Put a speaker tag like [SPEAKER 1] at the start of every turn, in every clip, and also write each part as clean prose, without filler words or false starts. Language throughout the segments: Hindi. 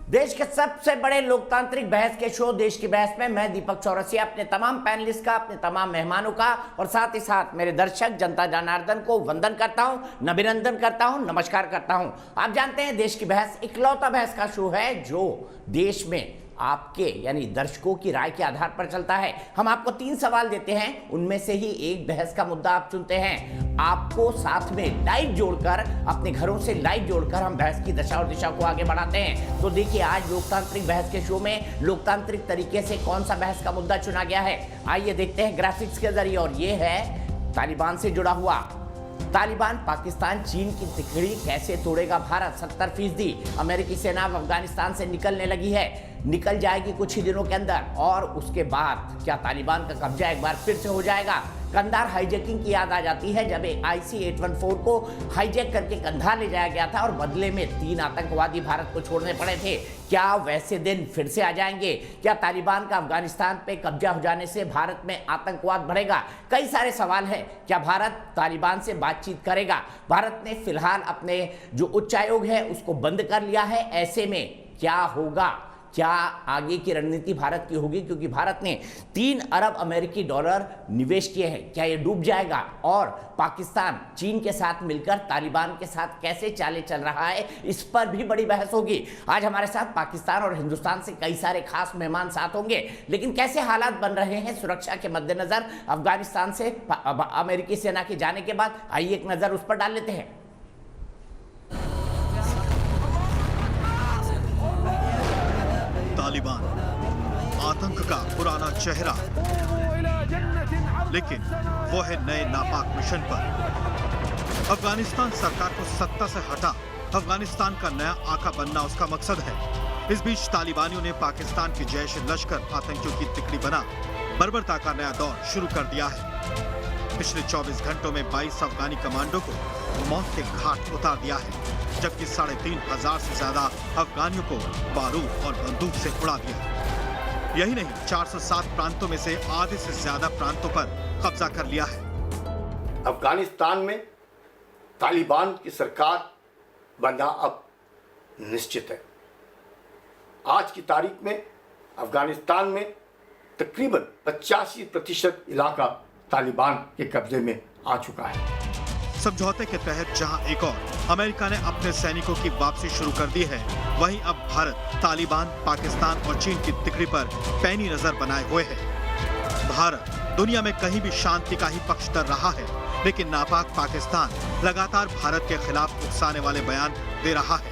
[SPEAKER 1] देश के सबसे बड़े लोकतांत्रिक बहस के शो देश की बहस में मैं दीपक चौरसिया अपने तमाम पैनलिस्ट का, अपने तमाम मेहमानों का और साथ ही साथ मेरे दर्शक जनता जनार्दन को वंदन करता हूं, अभिनंदन करता हूं, नमस्कार करता हूं। आप जानते हैं देश की बहस इकलौता बहस का शो है जो देश में आपके यानी दर्शकों की राय के आधार पर चलता है। हम आपको 3 सवाल देते हैं, उनमें से ही एक बहस का मुद्दा आप चुनते हैं। आपको साथ में लाइव जोड़कर, अपने घरों से लाइव जोड़कर हम बहस की दशा और दिशा को आगे बढ़ाते हैं। तो देखिए आज लोकतांत्रिक बहस के शो में लोकतांत्रिक तरीके से कौन सा बहस का मुद्दा चुना गया है, आइए देखते हैं ग्राफिक्स के जरिए। और ये है तालिबान से जुड़ा हुआ। तालिबान पाकिस्तान चीन की तिकड़ी कैसे तोड़ेगा भारत। 70% अमेरिकी सेना अफगानिस्तान से निकलने लगी है, निकल जाएगी कुछ ही दिनों के अंदर। और उसके बाद क्या तालिबान का कब्जा एक बार फिर से हो जाएगा। कंधार हाईजैकिंग की याद आ जाती है, जब IC-814 को हाईजैक करके कंधार ले जाया गया था और बदले में 3 आतंकवादी भारत को छोड़ने पड़े थे। क्या वैसे दिन फिर से आ जाएंगे? क्या तालिबान का अफगानिस्तान पे कब्जा हो जाने से भारत में आतंकवाद बढ़ेगा? कई सारे सवाल हैं। क्या भारत तालिबान से बातचीत करेगा? भारत ने फिलहाल अपने जो उच्चायोग है उसको बंद कर लिया है। ऐसे में क्या होगा? क्या आगे की रणनीति भारत की होगी? क्योंकि भारत ने 3 अरब अमेरिकी डॉलर निवेश किए हैं। क्या ये डूब जाएगा? और पाकिस्तान चीन के साथ मिलकर तालिबान के साथ कैसे चाले चल रहा है, इस पर भी बड़ी बहस होगी। आज हमारे साथ पाकिस्तान और हिंदुस्तान से कई सारे खास मेहमान साथ होंगे। लेकिन कैसे हालात बन रहे हैं सुरक्षा के मद्देनजर अफगानिस्तान से अमेरिकी सेना के जाने के बाद, आइए एक नजर उस पर डाल लेते हैं।
[SPEAKER 2] तालिबान आतंक का पुराना चेहरा, लेकिन वो है नए नापाक मिशन पर। अफगानिस्तान सरकार को सत्ता से हटा अफगानिस्तान का नया आका बनना उसका मकसद है। इस बीच तालिबानियों ने पाकिस्तान की जैश लश्कर आतंकियों की तिकड़ी बना बर्बरता का नया दौर शुरू कर दिया है। पिछले 24 घंटों में 22 अफगानी कमांडो को मौत के घाट उतार दिया है, जबकि 3,500 से ज्यादा अफगानियों को बारूद और बंदूक से उड़ा दिया। यही नहीं, 407 प्रांतों में से आधे से ज्यादा प्रांतों पर कब्जा कर लिया है।
[SPEAKER 3] अफगानिस्तान में तालिबान की सरकार बनना अब निश्चित है। आज की तारीख में अफगानिस्तान में तकरीबन 85% इलाका तालिबान के कब्जे में आ चुका है।
[SPEAKER 2] समझौते के तहत जहां एक और अमेरिका ने अपने सैनिकों की वापसी शुरू कर दी है, वहीं अब भारत तालिबान, पाकिस्तान और चीन की तिकड़ी पर पैनी नजर बनाए हुए है। भारत दुनिया में कहीं भी शांति का ही पक्षधर रहा है, लेकिन नापाक पाकिस्तान लगातार भारत के खिलाफ उकसाने वाले बयान दे रहा है।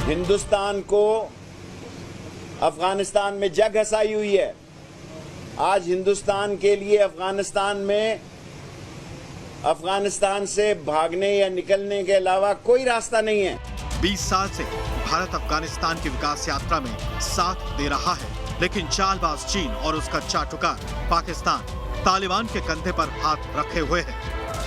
[SPEAKER 4] हिंदुस्तान को अफगानिस्तान में जंग घसाई हुई है। आज हिंदुस्तान के लिए अफगानिस्तान से भागने या निकलने के अलावा कोई रास्ता नहीं है।
[SPEAKER 2] 20 साल से भारत अफगानिस्तान की विकास यात्रा में साथ दे रहा है, लेकिन चालबाज चीन और उसका चाटुकार पाकिस्तान तालिबान के कंधे पर हाथ रखे हुए है।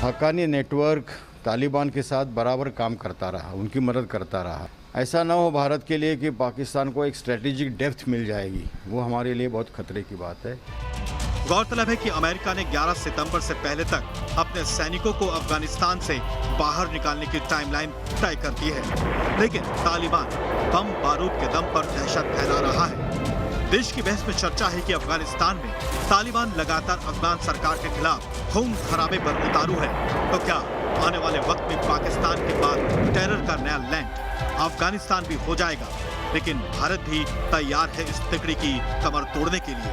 [SPEAKER 5] हक्कानी नेटवर्क तालिबान के साथ बराबर काम करता रहा, उनकी मदद करता रहा। ऐसा ना हो भारत के लिए कि पाकिस्तान को एक स्ट्रेटेजिक डेप्थ मिल जाएगी, वो हमारे लिए बहुत खतरे की बात है।
[SPEAKER 2] गौरतलब है कि अमेरिका ने 11 सितंबर से पहले तक अपने सैनिकों को अफगानिस्तान से बाहर निकालने की टाइमलाइन तय कर दी है, लेकिन तालिबान बम बारूद के दम पर दहशत फैला रहा है। देश की बहस में चर्चा है कि अफगानिस्तान में तालिबान लगातार अफगान सरकार के खिलाफ खून खराबे पर उतारू है। तो क्या आने वाले वक्त में पाकिस्तान के बाद टेरर का नया लैंड अफगानिस्तान भी हो जाएगा? लेकिन भारत भी तैयार है इस तिकड़ी की कमर तोड़ने के लिए।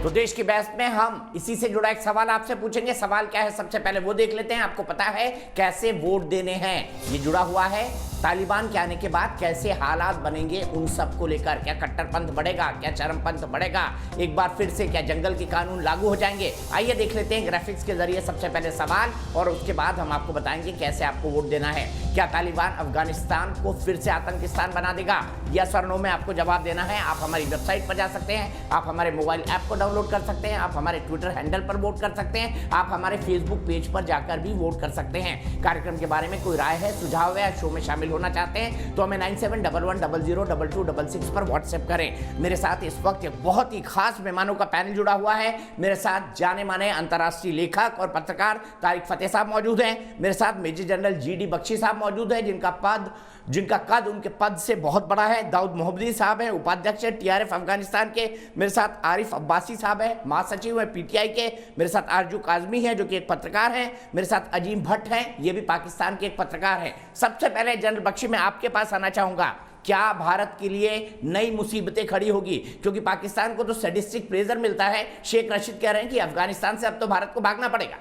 [SPEAKER 1] तो देश की बहस में हम इसी से जुड़ा एक सवाल आपसे पूछेंगे। सवाल क्या है, सबसे पहले वो देख लेते हैं। आपको पता है कैसे वोट देने हैं, ये जुड़ा हुआ है। तालिबान के आने के बाद कैसे हालात बनेंगे उन सब को लेकर। क्या कट्टरपंथ बढ़ेगा? क्या चरमपंथ बढ़ेगा? एक बार फिर से क्या जंगल के कानून लागू हो जाएंगे? आइए देख लेते हैं ग्राफिक्स के जरिए सबसे पहले सवाल, और उसके बाद हम आपको बताएंगे कैसे आपको वोट देना है। क्या तालिबान अफगानिस्तान को फिर से आतंकिस्तान बना देगा? यस और नो में आपको जवाब देना है। आप हमारी वेबसाइट पर जा सकते हैं, आप हमारे मोबाइल ऐप को डाउनलोड कर सकते हैं, आप हमारे ट्विटर हैंडल पर वोट कर सकते हैं, आप हमारे फेसबुक पेज पर जाकर भी वोट कर सकते हैं। कार्यक्रम के बारे में कोई राय है, सुझाव है, शो में शामिल होना चाहते हैं तो हमें 9711002266 पर व्हाट्सएप करें। मेरे साथ इस वक्त एक बहुत ही खास मेहमानों का पैनल जुड़ा हुआ है। मेरे साथ जाने माने अंतर्राष्ट्रीय लेखक और पत्रकार तारिक फतेह साहब मौजूद हैं। मेरे साथ मेजर जनरल GD बख्शी साहब मौजूद हैं, जिनका पद जिनका कद उनके पद से बहुत बड़ा है। दाऊद मोहम्मदी साहब हैं, उपाध्यक्ष हैं टीआरएफ अफगानिस्तान के। मेरे साथ आरिफ अब्बासी साहब हैं, महासचिव हैं पीटीआई के। मेरे साथ आरजू काजमी हैं जो कि एक पत्रकार हैं। मेरे साथ अजीम भट्ट हैं, ये भी पाकिस्तान के एक पत्रकार हैं। सबसे पहले जनरल बख्शी मैं आपके पास आना चाहूँगा, क्या भारत के लिए नई मुसीबतें खड़ी होगी? क्योंकि पाकिस्तान को तो सैडिस्टिक प्रेशर मिलता है। शेख रशीद कह रहे हैं कि अफगानिस्तान से अब तो भारत को भागना पड़ेगा।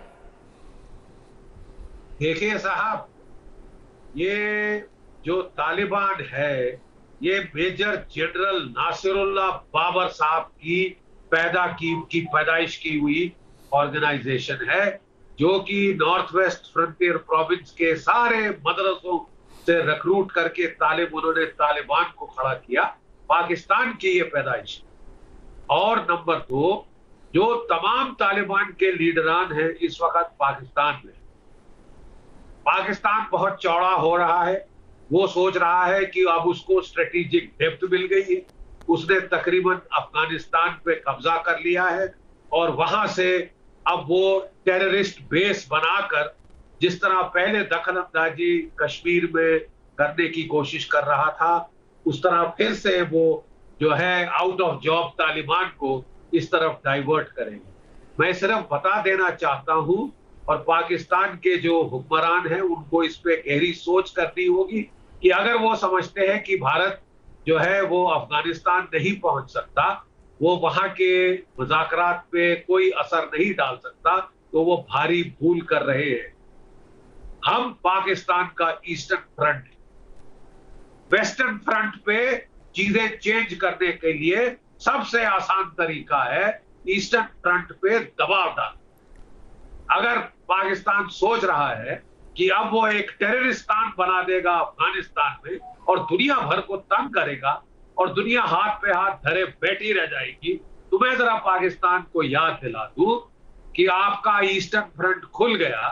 [SPEAKER 6] देखिए साहब, ये जो तालिबान है, ये मेजर जनरल नासिरुल्लाह बाबर साहब की पैदाइश की हुई ऑर्गेनाइजेशन है, जो कि नॉर्थ वेस्ट फ्रंटियर प्रोविंस के सारे मदरसों से रिक्रूट करके उन्होंने तालिबान को खड़ा किया। पाकिस्तान की ये पैदाइश। और नंबर 2, जो तमाम तालिबान के लीडरान हैं इस वक्त पाकिस्तान में। पाकिस्तान बहुत चौड़ा हो रहा है, वो सोच रहा है कि अब उसको स्ट्रेटेजिक डेप्थ मिल गई है। उसने तकरीबन अफगानिस्तान पे कब्जा कर लिया है और वहां से अब वो टेररिस्ट बेस बनाकर, जिस तरह पहले दखल अंदाजी कश्मीर में करने की कोशिश कर रहा था, उस तरह फिर से वो जो है आउट ऑफ जॉब तालिबान को इस तरफ डाइवर्ट करेंगे। मैं सिर्फ बता देना चाहता हूं, और पाकिस्तान के जो हुक्मरान हैं उनको इस पे गहरी सोच करनी होगी कि अगर वो समझते हैं कि भारत जो है वो अफगानिस्तान नहीं पहुंच सकता, वो वहां के मुज़ाकरात पे कोई असर नहीं डाल सकता, तो वो भारी भूल कर रहे हैं। हम पाकिस्तान का ईस्टर्न फ्रंट, वेस्टर्न फ्रंट पे चीजें चेंज करने के लिए सबसे आसान तरीका है ईस्टर्न फ्रंट पे दबाव डाल। अगर पाकिस्तान सोच रहा है कि अब वो एक टेररिस्तान बना देगा अफगानिस्तान में और दुनिया भर को तंग करेगा और दुनिया हाथ पे हाथ धरे बैठी रह जाएगी, तो मैं जरा पाकिस्तान को याद दिला दूं कि आपका ईस्टर्न फ्रंट खुल गया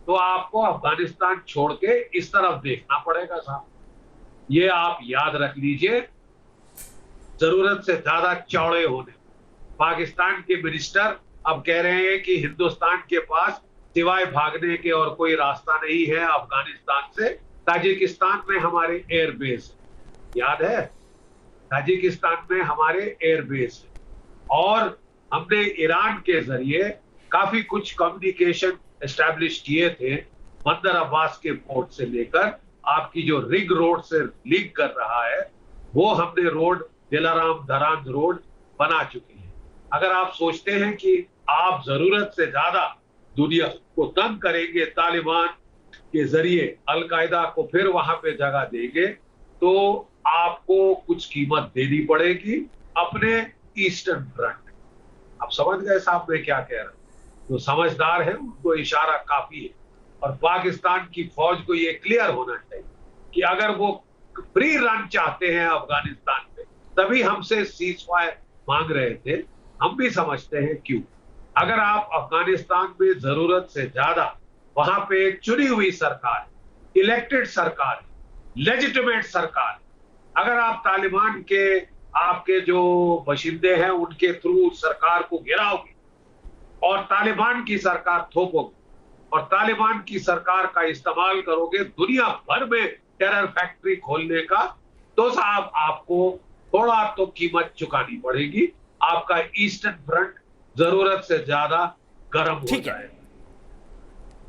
[SPEAKER 6] तो आपको अफगानिस्तान छोड़ के इस तरफ देखना पड़ेगा साहब। ये आप याद रख लीजिए। जरूरत से ज्यादा चौड़े होने, पाकिस्तान के मिनिस्टर अब कह रहे हैं कि हिंदुस्तान के पास सिवाय भागने के और कोई रास्ता नहीं है अफगानिस्तान से। ताजिकिस्तान में हमारे एयरबेस, याद है, ताजिकिस्तान में हमारे एयरबेस है और हमने ईरान के जरिए काफी कुछ कम्युनिकेशन एस्टैब्लिश किए थे। बंदर अब्बास के पोर्ट से लेकर आपकी जो रिग रोड से लिंक कर रहा है, वो हमने रोड दिलाराम धरान रोड बना चुकी है। अगर आप सोचते हैं कि आप जरूरत से ज्यादा दुनिया को तंग करेंगे, तालिबान के जरिए अलकायदा को फिर वहां पे जगह देंगे, तो आपको कुछ कीमत देनी पड़ेगी अपने ईस्टर्न फ्रंट। आप समझ गए साहब मैं क्या कह रहा हूं? जो समझदार है उनको इशारा काफी है, और पाकिस्तान की फौज को ये क्लियर होना चाहिए कि अगर वो फ्री रन चाहते हैं अफगानिस्तान पे, तभी हमसे सीज फायर मांग रहे थे। हम भी समझते हैं क्यों। अगर आप अफगानिस्तान में जरूरत से ज्यादा, वहां पे एक चुनी हुई सरकार, इलेक्टेड सरकार, लेजिटिमेट सरकार, अगर आप तालिबान के आपके जो बशिंदे हैं उनके थ्रू सरकार को गिराओगे और तालिबान की सरकार थोपोगे और तालिबान की सरकार का इस्तेमाल करोगे दुनिया भर में टेरर फैक्ट्री खोलने का, तो साहब आपको थोड़ा तो कीमत चुकानी पड़ेगी। आपका ईस्टर्न फ्रंट जरूरत से ज्यादा गर्म हो जाएगा।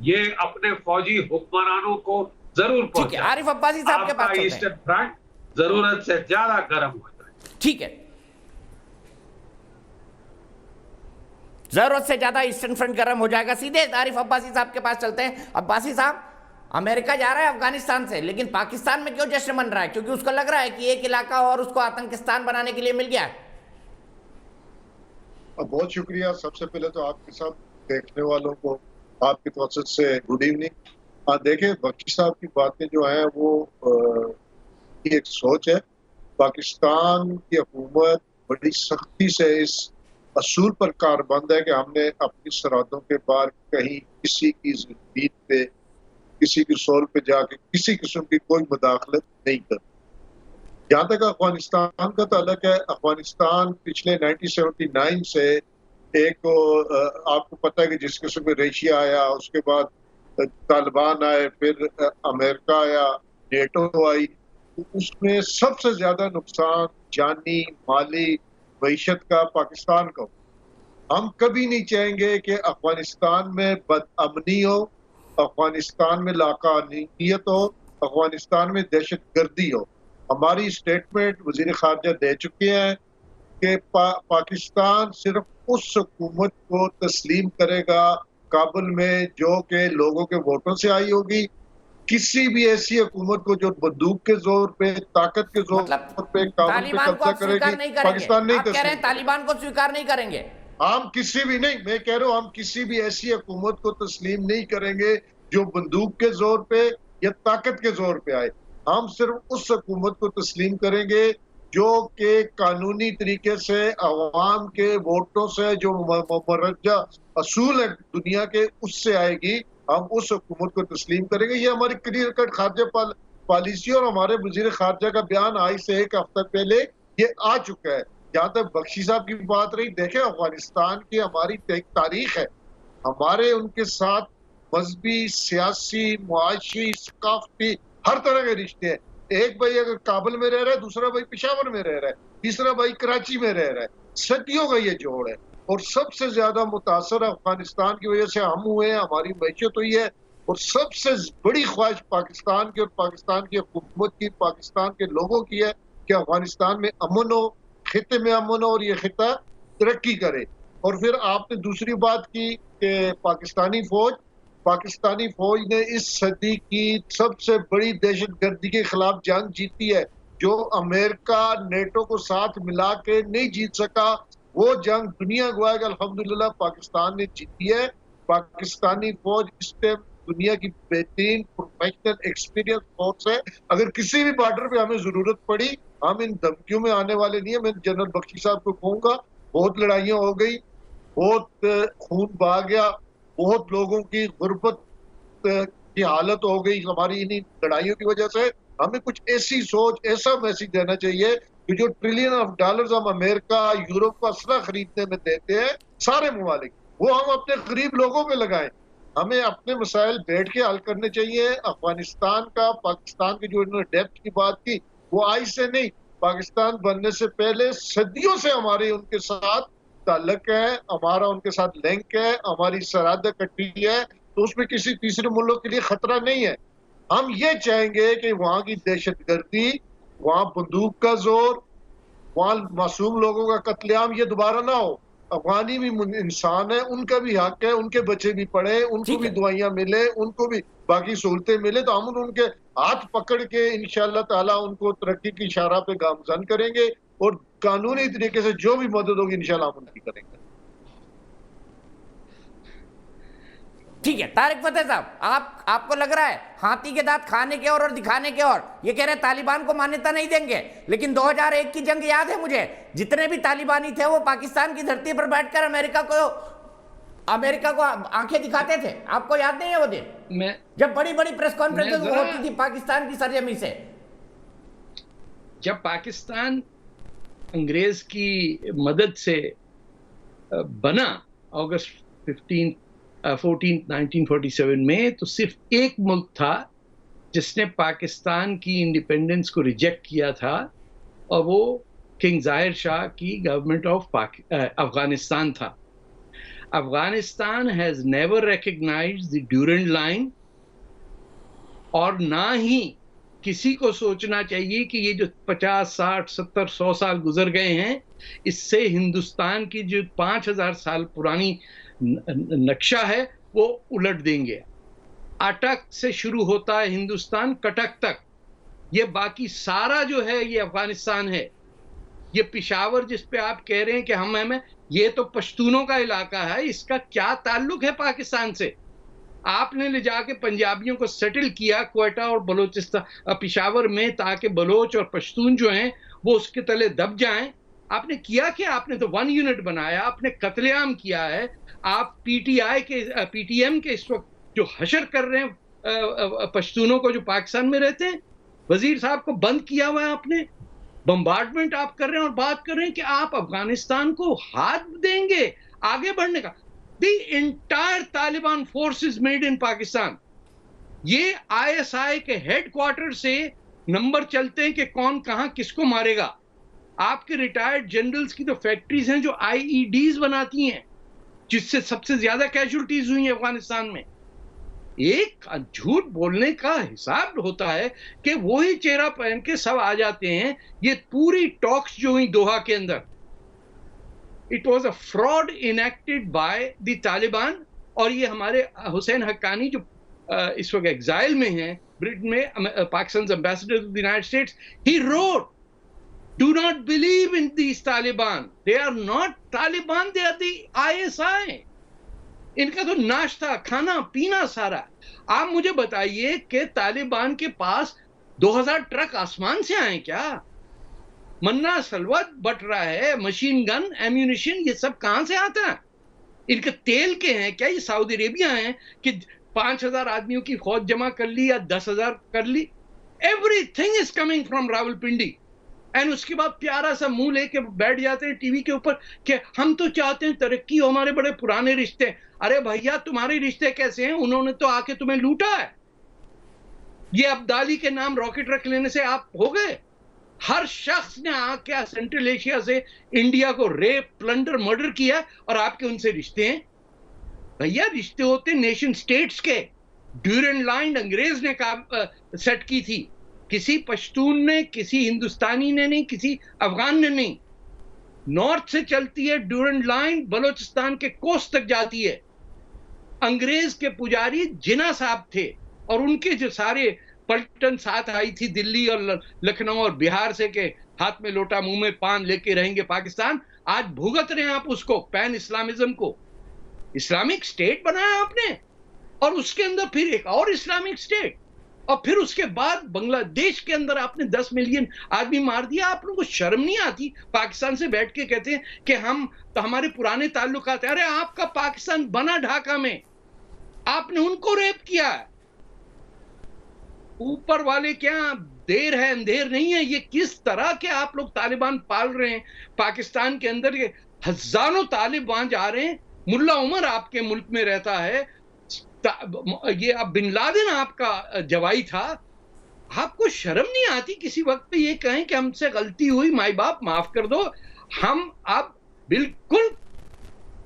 [SPEAKER 6] ये अपने फौजी हुक्मरानों को जरूर पहुंचाएं।
[SPEAKER 1] आरिफ अब्बासी साहब के पास
[SPEAKER 6] ईस्टर्न फ्रंट जरूरत से ज्यादा गर्म हो जाए।
[SPEAKER 1] ठीक है, जरूरत से ज्यादा ईस्टर्न फ्रंट गर्म हो जाएगा। सीधे आरिफ अब्बासी साहब के पास चलते हैं। अब्बासी साहब, अमेरिका जा रहा है अफगानिस्तान से, लेकिन पाकिस्तान में क्यों जश्न मन रहा है? क्योंकि उसको लग रहा है कि एक इलाका और उसको आतंकिस्तान बनाने के लिए मिल गया है।
[SPEAKER 7] बहुत शुक्रिया। सबसे पहले तो आपके सब देखने वालों को आपकी तरफ से गुड इवनिंग। देखें, बख्शी साहब की बातें जो हैं वो एक सोच है। पाकिस्तान की हुकूमत बड़ी सख्ती से इस असूल पर कारबंद है कि हमने अपनी सरहदों के पार कहीं किसी की ज़मीन पे, किसी की सोल पे जाके किसी किस्म की कोई मुदाखलत नहीं करती। जहाँ तक अफगानिस्तान का ताल्लुक है, अफगानिस्तान पिछले 1979 से एक आपको पता है कि जिस किस्म में रशिया आया, उसके बाद तालिबान आए, फिर अमेरिका आया, नेटो आई, तो उसमें सबसे ज्यादा नुकसान जानी माली मईशत का पाकिस्तान का हो। हम कभी नहीं चाहेंगे कि अफगानिस्तान में बदअमनी हो, अफगानिस्तान में लाकानियत हो, अफगानिस्तान में दहशतगर्दी हो। हमारी स्टेटमेंट वजीर खारजा दे चुके हैं कि पाकिस्तान सिर्फ उस हुकूमत को तस्लीम करेगा काबुल में जो कि लोगों के वोटों से आई होगी। किसी भी ऐसी हुकूमत को जो बंदूक के जोर पे, ताकत के जोर
[SPEAKER 1] मतलब
[SPEAKER 7] पे काबुल पे
[SPEAKER 1] तालिबान को
[SPEAKER 7] कब्जा
[SPEAKER 1] आप स्वीकार
[SPEAKER 7] करेगी,
[SPEAKER 1] नहीं करेंगे?
[SPEAKER 7] पाकिस्तान नहीं
[SPEAKER 1] आप कह रहे हैं
[SPEAKER 7] तस्लीम।
[SPEAKER 1] तालिबान को स्वीकार नहीं करेंगे?
[SPEAKER 7] हम किसी भी नहीं, मैं कह रहा हूं हम किसी भी ऐसी हुकूमत को तस्लीम नहीं करेंगे जो बंदूक के जोर पे या ताकत के जोर पे आए। हम सिर्फ उस हुकूमत को तस्लीम करेंगे जो कि कानूनी तरीके से अवाम के वोटों से जो मरजा असूल है दुनिया के उससे आएगी। हम उस हुकूमत को तस्लीम करेंगे। ये हमारी क्लियर कट खारजा पॉलिसी और हमारे वजीर खारजा का बयान आज से एक हफ्ता पहले ये आ चुका है। जहाँ तक बख्शी साहब की बात रही, देखें अफगानिस्तान की हमारी एक तारीख है, हमारे उनके साथ मजहबी, सियासी, मुआशी, सकाफती हर तरह के रिश्ते हैं। एक भाई अगर काबुल में रह रहा है, दूसरा भाई पेशावर में रह रहा है, तीसरा भाई कराची में रह रहा है। सदियों का ये जोड़ है और सबसे ज्यादा मुतासर अफगानिस्तान की वजह से हम हुए हैं, हमारी मैशत हुई है। और सबसे बड़ी ख्वाहिश पाकिस्तान की और पाकिस्तान की हुकूमत की, पाकिस्तान के लोगों की है कि अफगानिस्तान में अमन हो, खिते में अमन हो और ये खिता तरक्की करे। और फिर आपने दूसरी बात की कि पाकिस्तानी फौज ने इस सदी की सबसे बड़ी दहशतगर्दी के खिलाफ जंग जीती है, जो अमेरिका नेटो को साथ मिला के नहीं जीत सका। वो जंग दुनिया गवाएगा, अल्हम्दुलिल्लाह पाकिस्तान ने जीती है। पाकिस्तानी फौज इस टाइम दुनिया की बेहतरीन प्रोफेशनल एक्सपीरियंस फोर्स है। अगर किसी भी बॉर्डर पे हमें जरूरत पड़ी, हम इन धमकियों में आने वाले नहीं है। मैं जनरल बख्शी साहब को कहूंगा, बहुत लड़ाइयां हो गई, बहुत खून बहा गया, बहुत लोगों की गुर्बत की हालत हो गई हमारी इन्हीं लड़ाइयों की वजह से। हमें कुछ ऐसी सोच, ऐसा मैसेज देना चाहिए कि जो ट्रिलियन ऑफ डॉलर्स हम अमेरिका, यूरोप का असला खरीदने में देते हैं सारे ममालिक, वो हम अपने गरीब लोगों पे लगाएं। हमें अपने मसाइल बैठ के हल करने चाहिए। अफगानिस्तान का, पाकिस्तान की जो इन्होंने डेप्थ की बात की, वो आज से नहीं, पाकिस्तान बनने से पहले सदियों से हमारे उनके साथ ताल्लुक है, हमारा उनके साथ लिंक है, हमारी सरहद कटी है, तो उसमें किसी तीसरे मुल्क के लिए खतरा नहीं है। हम ये चाहेंगे कि वहाँ की दहशतगर्दी, वहाँ बंदूक का जोर, वहाँ मासूम लोगों का कत्लेआम ये दोबारा ना हो। अफगानी भी इंसान है, उनका भी हक है, उनके बच्चे भी पढ़े, उनको भी दुआइयां मिले, उनको भी बाकी सहूलतें मिले, तो हम उनके हाथ पकड़ के इंशाअल्लाह ताला उनको तरक्की की इशारा पे गामजन करेंगे और कानूनी तरीके से जो भी मदद होगी इंशाअल्लाह हम उनकी करेंगे।
[SPEAKER 1] ठीक है तारिक फतेह साहब, आपको लग रहा है हाथी के दांत खाने के और दिखाने के और, ये कह रहे हैं तालिबान को मान्यता नहीं देंगे, लेकिन 2001 की जंग याद है मुझे, जितने भी तालिबानी थे वो पाकिस्तान की धरती पर बैठकर अमेरिका को आंखें दिखाते थे। आपको याद नहीं है वो दिन जब बड़ी बड़ी प्रेस कॉन्फ्रेंस होती थी पाकिस्तान की सरजमी से?
[SPEAKER 8] जब पाकिस्तान अंग्रेज की मदद से बना अगस्त 1947 में, तो सिर्फ एक मुल्क था जिसने पाकिस्तान की इंडिपेंडेंस को रिजेक्ट किया था, और वो किंग जाहिर शाह की गवर्नमेंट ऑफ अफगानिस्तान था। Afghanistan has never recognised the Durand line, और ना ही किसी को सोचना चाहिए कि ये जो 50, 60, 70, 100 साल गुजर गए हैं, इससे हिंदुस्तान की जो 5000 साल पुरानी नक्शा है वो उलट देंगे। अटक से शुरू होता है हिंदुस्तान, कटक तक, ये बाकी सारा जो है ये अफगानिस्तान है। ये पिशावर जिस पे आप कह रहे हैं कि हमें, ये तो पश्तूनों का इलाका है, इसका क्या ताल्लुक है पाकिस्तान से? आपने ले जाके पंजाबियों को सेटल किया क्वेटा और बलोचिस्तान, पिशावर में, ताकि बलोच और पश्तून जो हैं वो उसके तले दब जाएं। आपने किया क्या? आपने तो 1 यूनिट बनाया, आपने कत्लेआम किया है। आप पीटीएम के इस वक्त जो हशर कर रहे हैं पश्तूनों को जो पाकिस्तान में रहते हैं, वजीर साहब को बंद किया हुआ है आपने, बम्बार्डमेंट आप कर रहे हैं और बात कर रहे हैं कि आप अफगानिस्तान को हाथ देंगे आगे बढ़ने का। The entire Taliban force is made in Pakistan. ये आईएसआई के हेडक्वार्टर से नंबर चलते हैं कि कौन कहां किसको मारेगा। आपके रिटायर्ड जनरल्स की तो फैक्ट्रीज हैं जो आईईडीज बनाती हैं, जिससे सबसे ज्यादा कैजुअल्टीज हुई हैं अफगानिस्तान में। एक झूठ बोलने का हिसाब होता है कि वो ही चेहरा पहन के सब आ जाते हैं। ये पूरी टॉक्स जो हुई दोहा के अंदर, it was a fraud enacted by the Taliban. और ये हमारे हुसैन हक्कानी जो इस वक्त एग्जाइल में हैं ब्रिटेन में, Pakistan ambassador to the United States, he wrote, do not believe in these Taliban. They are not Taliban, they are the ISI. इनका तो नाश्ता खाना पीना सारा। आप मुझे बताइए कि तालिबान के पास 2000 ट्रक आसमान से आए क्या? मन्ना सलवा बट रहा है, मशीन गन, एम्यूनिशन, ये सब कहां से आता है? इनके तेल के हैं क्या? ये सऊदी अरेबिया हैं कि 5000 आदमियों की फौज जमा कर ली या 10,000 कर ली? Everything is coming from Rawalpindi. And उसके बाद प्यारा सा मुंह लेके बैठ जाते हैं टीवी के ऊपर कि हम तो चाहते हैं तरक्की हो, हमारे बड़े पुराने रिश्ते। अरे भैया, तुम्हारे रिश्ते कैसे हैं? उन्होंने तो आके तुम्हें लूटा है। ये अब्दाली के नाम रॉकेट रख लेने से आप हो गए? हर शख्स ने आके सेंट्रल एशिया से इंडिया को रेप, प्लंडर, मर्डर किया और आपके उनसे रिश्ते हैं। भैया, रिश्ते होते नेशन स्टेट्स के। ड्यूरेंट लाइन अंग्रेज ने सेट की थी, किसी पश्तून ने, किसी हिंदुस्तानी ने नहीं, किसी अफगान ने नहीं। नॉर्थ से चलती है ड्यूरेंट लाइन, बलोचिस्तान के कोस्ट तक जाती है। अंग्रेज के पुजारी जिना साहब थे और उनके जो सारे पलटन साथ आई थी दिल्ली और लखनऊ और बिहार से, के हाथ में लोटा मुंह में पान लेके रहेंगे पाकिस्तान। आज भुगत रहे हैं आप उसको, पैन इस्लामिज्म को। इस्लामिक स्टेट बनाया आपने और उसके अंदर फिर एक और इस्लामिक स्टेट, और फिर उसके बाद बांग्लादेश के अंदर आपने 10 मिलियन आदमी मार दिया। आप लोगों को शर्म नहीं आती? पाकिस्तान से बैठ के कहते हैं कि हम तो हमारे पुराने ताल्लुकात हैं। अरे आपका पाकिस्तान बना ढाका में, आपने उनको रेप किया है। ऊपर वाले क्या देर है अंधेर नहीं है। ये किस तरह के आप लोग तालिबान पाल रहे हैं पाकिस्तान के अंदर? ये हजारों तालिबान जा रहे हैं। मुल्ला उमर आपके मुल्क में रहता है, ये अब बिन लादेन आपका जवाई था। आपको शर्म नहीं आती किसी वक्त पे ये कहें कि हमसे गलती हुई, माई बाप माफ कर दो, हम अब बिल्कुल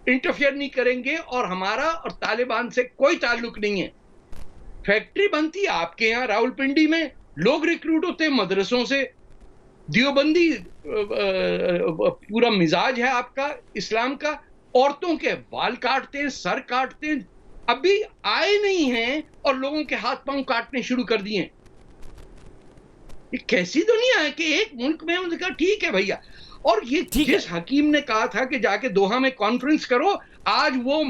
[SPEAKER 8] इंटरफियर नहीं करेंगे और हमारा और तालिबान से कोई ताल्लुक नहीं है। फैक्ट्री बनती है आपके यहाँ रावलपिंडी में, लोग रिक्रूट होते हैं मदरसों से। दियोबंदी पूरा मिजाज है आपका इस्लाम का। औरतों के बाल काटते हैं, सर काटते हैं, अभी आए नहीं हैं और लोगों के हाथ पांव काटने शुरू कर दिए। ये कैसी दुनिया है कि एक मुल्क में उन्होंने कहा ठीक है भैया। और ये जिस हकीम ने कहा था कि जाके दोहा में कॉन्फ्रेंस करो, आज वो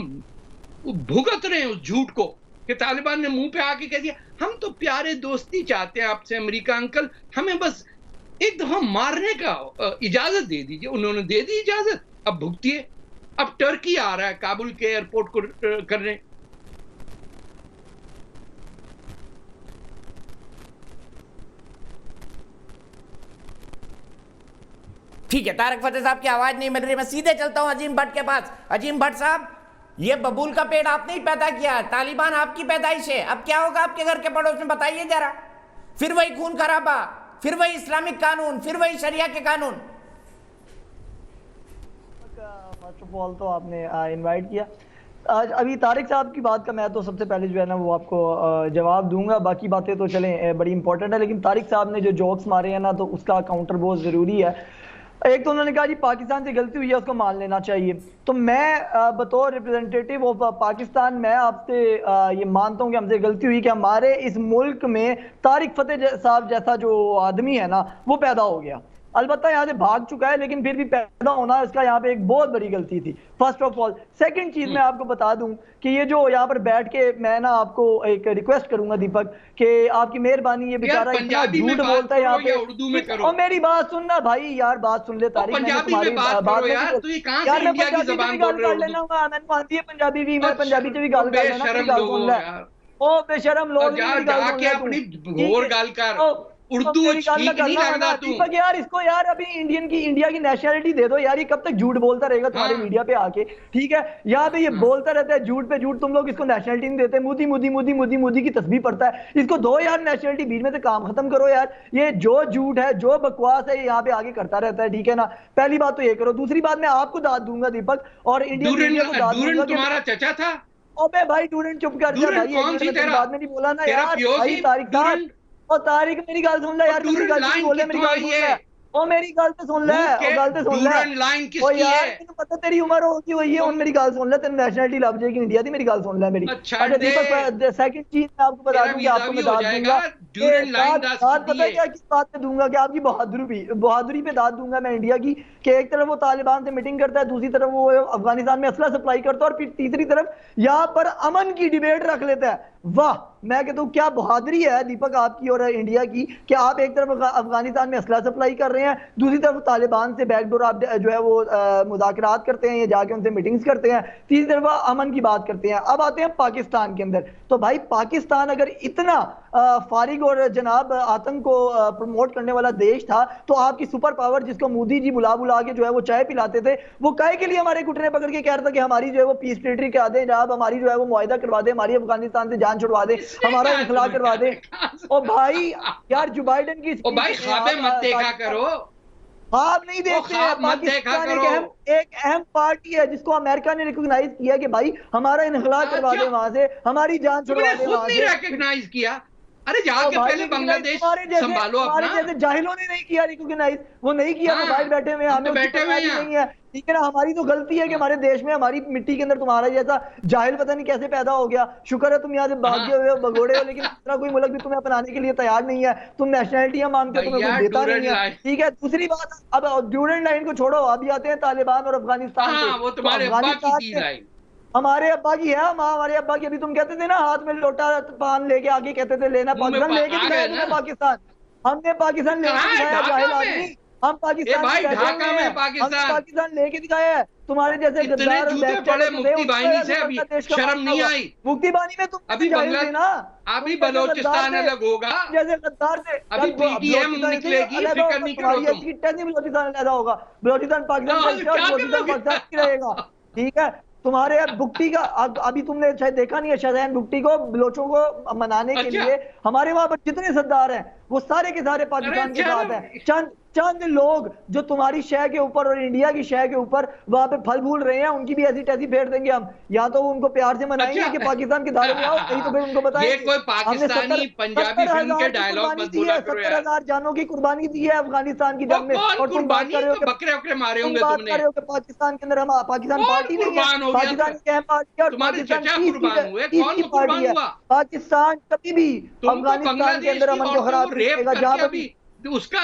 [SPEAKER 8] भुगत रहे हैं उस झूठ को कि तालिबान ने मुंह पे आके कह दिया हम तो प्यारे दोस्ती चाहते हैं आपसे अमेरिका अंकल, हमें बस एक दफा मारने का इजाजत दे दीजिए। उन्होंने दे दी इजाजत, अब भुगतिए। अब टर्की आ रहा है काबुल के एयरपोर्ट को करने।
[SPEAKER 1] ठीक है, तारक फतेह साहब की आवाज नहीं मिल रही, मैं सीधे चलता हूं अजीम भट्ट के पास। अजीम भट्ट साहब, ये बबूल का पेड़ आपने ही पैदा किया, तालिबान आपकी पैदाइश है। अब क्या होगा आपके घर के पड़ोस में, बताइए जरा। फिर वही खून खराबा, फिर वही इस्लामिक कानून, फिर वही शरिया के कानून।
[SPEAKER 9] फर्स्ट ऑफ ऑल तो आपने इनवाइट किया। अभी तारिक साहब की बात का मैं तो सबसे पहले जो है ना वो आपको जवाब दूंगा। बाकी बातें तो चलें बड़ी इंपॉर्टेंट है, लेकिन तारिक साहब ने जो जोक्स मारे हैं ना तो उसका काउंटर बहुत ज़रूरी है। एक तो उन्होंने कहा जी पाकिस्तान से गलती हुई है, उसको मान लेना चाहिए। तो मैं बतौर रिप्रेजेंटेटिव ऑफ पाकिस्तान मैं आपसे ये मानता हूँ कि हमसे गलती हुई कि हमारे इस मुल्क में तारिक फतेह साहब जैसा जो आदमी है ना वो पैदा हो गया। अलबत्ता यहाँ से भाग चुका है, लेकिन फिर भी पैदा होना इसका यहाँ पे एक बहुत बड़ी गलती थी, फर्स्ट ऑफ ऑल। सेकंड चीज मैं आपको बता दूं कि ये जो यहाँ पर बैठ के मैं ना आपको एक रिक्वेस्ट करूंगा दीपक कि आपकी मेहरबानी, ये बेचारा इतना झूठ बोलता है यहाँ पे।
[SPEAKER 8] उर्दू में करो।
[SPEAKER 9] और मेरी बात सुनना भाई, यार बात सुन ले तारिक,
[SPEAKER 8] पंजाबी में बात करो यार, तू ये कहां से इंडिया की ज़बान बोल रहे हो?
[SPEAKER 9] मैंने आती है पंजाबी भी, मैं पंजाबी से भी गाल कर लेना।
[SPEAKER 8] बेशरम लोग यार,
[SPEAKER 9] ओ बेशरम लोग
[SPEAKER 8] जाके अपनी घोर गाल कर। उर्दू
[SPEAKER 9] मेरी गल
[SPEAKER 8] ठीक
[SPEAKER 9] ना
[SPEAKER 8] नहीं
[SPEAKER 9] करना
[SPEAKER 8] लगता
[SPEAKER 9] ना
[SPEAKER 8] तू।
[SPEAKER 9] दीपक यार, इसको यार अभी इंडिया की नेशनलिटी दे दो यार। ये कब तक झूठ बोलता रहेगा तुम्हारे
[SPEAKER 8] हाँ।
[SPEAKER 9] मीडिया पे आके, ठीक है? यहाँ पे ये बोलता रहता है झूठ पे झूठ, तुम लोग इसको नेशनलिटी नहीं देते। मोदी मोदी मोदी मोदी मोदी की तस्बीह पढ़ता है, इसको दो यार नेशनलिटी, बीच में से काम खत्म करो यार। ये जो झूठ है, जो बकवास है, ये यहाँ पे आगे करता रहता है, ठीक है ना? पहली बात तो ये करो। दूसरी बात, मैं आपको दाद दूंगा दीपक, और इंडियन मीडिया को दाद
[SPEAKER 8] डूरन
[SPEAKER 9] दूंगा कि
[SPEAKER 8] तुम्हारा चचा था?
[SPEAKER 9] अबे भाई डूरेंट चुप कर जा
[SPEAKER 8] डूरन
[SPEAKER 9] भाई, एक
[SPEAKER 8] कौन
[SPEAKER 9] मिनट
[SPEAKER 8] सी
[SPEAKER 9] में तेरी
[SPEAKER 8] तेरा?
[SPEAKER 9] बात में नहीं बोला ना
[SPEAKER 8] तेरा
[SPEAKER 9] यार
[SPEAKER 8] पियोसी
[SPEAKER 9] भाई। तारिक साहब,
[SPEAKER 8] डूरन?
[SPEAKER 9] ओ तारिक मेरी गल सुन ले यार,
[SPEAKER 8] डूरन
[SPEAKER 9] मेरी गल
[SPEAKER 8] लाइन
[SPEAKER 9] बोले, मेरी
[SPEAKER 8] कितों
[SPEAKER 9] गल
[SPEAKER 8] आई
[SPEAKER 9] सुन ले।
[SPEAKER 8] है?
[SPEAKER 9] ओ मेरी गल तो सुन ले, ओ गल तो सुन ले।
[SPEAKER 8] डूरन लाइन
[SPEAKER 9] ओ
[SPEAKER 8] किसकी
[SPEAKER 9] यार
[SPEAKER 8] है?
[SPEAKER 9] तेरे पता तेरी उम्र होगी हुई है, उन मेरी गल सुन ले, तेरी नेशनलिटी लग जाएगी इंडिया दी, मेरी गल सुन ले मेरी।
[SPEAKER 8] अच्छा
[SPEAKER 9] दीपक, सेकंड चीज मैं आपको बता
[SPEAKER 8] तेरा
[SPEAKER 9] दूं कि
[SPEAKER 8] वीजा
[SPEAKER 9] आपको
[SPEAKER 8] भी
[SPEAKER 9] मैं
[SPEAKER 8] हो
[SPEAKER 9] दाद
[SPEAKER 8] जाएगा,
[SPEAKER 9] दूंगा।
[SPEAKER 8] डूरन लाइन
[SPEAKER 9] दाद
[SPEAKER 8] दास
[SPEAKER 9] पता है क्या, किस बात पे दूंगा कि आपकी बहादुरी पे दाद दूंगा मैं इंडिया की, कि एक तरफ वो तालिबान से मीटिंग करता है, दूसरी तरफ वो अफगानिस्तान में असला सप्लाई करता है, और फिर तीसरी तरफ यहाँ पर अमन की डिबेट रख लेता है। वाह, मैं कहता हूँ क्या बहादुरी है दीपक आपकी और इंडिया की, कि आप एक तरफ अफगानिस्तान में असला सप्लाई कर रहे हैं, दूसरी तरफ तालिबान से बैकडोर आप जो है वो मुज़ाकरात करते हैं, या जाके उनसे मीटिंग्स करते हैं, तीसरी तरफ अमन की बात करते हैं। अब आते हैं पाकिस्तान के अंदर। तो भाई पाकिस्तान अगर इतना फारिग और जनाब आतंक को प्रमोट करने वाला देश था, तो आपकी सुपर पावर जिसको मोदी जी बुला बुला के जो है वो चाय पिलाते थे, वो काहे के लिए हमारे घुटने पकड़ के कह रहा था कि हमारी जो है वो पीस ट्रीटी करा दे, जनाब हमारी जो है वो मुआहिदा करवा दे, हमारी अफगानिस्तान से जान छुड़वा दे, हमारा इखलाक करवा दे। ओ भाई यार, जो बाइडेन की
[SPEAKER 8] ओ भाई ख्वाबे मत देखा करो,
[SPEAKER 9] ख्वाब नहीं देखते हैं। पाकिस्तान एक अहम पार्टी है जिसको अमेरिका ने रिकॉग्नाइज किया कि भाई हमारा इनखलाब करवा दे वहां से, हमारी जान छुड़वा दे वहां से।
[SPEAKER 8] रिकॉग्नाइज किया? अरे जाके पहले बांग्लादेश संभालो अपना।
[SPEAKER 9] जैसे जाहिलों ने नहीं किया रिकॉग्नाइज, वो नहीं किया,
[SPEAKER 8] हाँ,
[SPEAKER 9] बाहर बैठे हुए, हमें
[SPEAKER 8] बैठे हुए
[SPEAKER 9] नहीं है, ठीक है ना? हमारी तो गलती है कि हमारे देश में, हमारी मिट्टी के अंदर तुम्हारा जैसा जाहिल पता नहीं कैसे पैदा हो गया। शुक्र है तुम यहाँ से भागे हुए हो, भगोड़े हो, लेकिन दूसरा कोई मुल्क भी तुम्हें अपनाने के लिए तैयार नहीं है। तुम नेशनलिटियां मांगते हो, तुम्हें कोई देता नहीं है, ठीक है? दूसरी बात, अब ड्यूरेंट लाइन को छोड़ो, अभी आते हैं तालिबान और अफगानिस्तान पे।
[SPEAKER 8] वो तुम्हारे अब्बा की थी लाइन,
[SPEAKER 9] हमारे अब्बा की है, हमारे अब्बा की। अभी तुम कहते थे ना हाथ में लोटा पान लेके आगे कहते थे लेना, पाकिस्तान लेके दिखाया तुमने पाकिस्तान, हमने पाकिस्तान लेके दिखाया, जाहिल आदमी हम पाकिस्तान पाकिस्तान लेके दिखाया है। तुम्हारे जैसे गद्दार
[SPEAKER 8] पड़े मुफ्ती बाहिनी से अभी शर्म नहीं आई?
[SPEAKER 9] मुफ्ती बानी में तुम
[SPEAKER 8] अभी ना, अभी बलोचिस्तान अलग होगा,
[SPEAKER 9] जैसे गद्दार से
[SPEAKER 8] अभी पीटीएम निकलेगी, फिक्र नहीं करो तुम।
[SPEAKER 9] बलोचिस्तान अलग होगा, बलोचिस्तान पाकिस्तान रहेगा, ठीक है? तुम्हारे बुकटी का अभी तुमने शायद देखा नहीं है, शाहजहान बुकटी को बलोचों को मनाने के लिए हमारे वहां पर जितने सरदार हैं वो सारे के सारे पाकिस्तान के साथ हैं। चंद लोग जो तुम्हारी शह के ऊपर और इंडिया की शह के ऊपर वहां पे फल फूल रहे हैं, उनकी भी ऐसी टैसी फेर देंगे हम, या तो उनको प्यार से मनाएंगे कि पाकिस्तान के धारे में आओ, नहीं तो फिर उनको बताएंगे।
[SPEAKER 8] ये कोई पाकिस्तानी पंजाबी फिल्म के डायलॉग मत बोला करो यार।
[SPEAKER 9] 70,000 जानों की कुर्बानी दी है अफगानिस्तान की जंग में, और तुम बात कर रहे हो कि
[SPEAKER 8] बकरे वकरे मारे होंगे तुमने।
[SPEAKER 9] कर रहे हो कि पाकिस्तान के अंदर हम पाकिस्तान पार्टी नहीं है, पाकिस्तान की अहम पार्टी है, और पाकिस्तान कभी भी अफगानिस्तान के अंदर अमन को खराब करेगा, जहां पर
[SPEAKER 8] उसका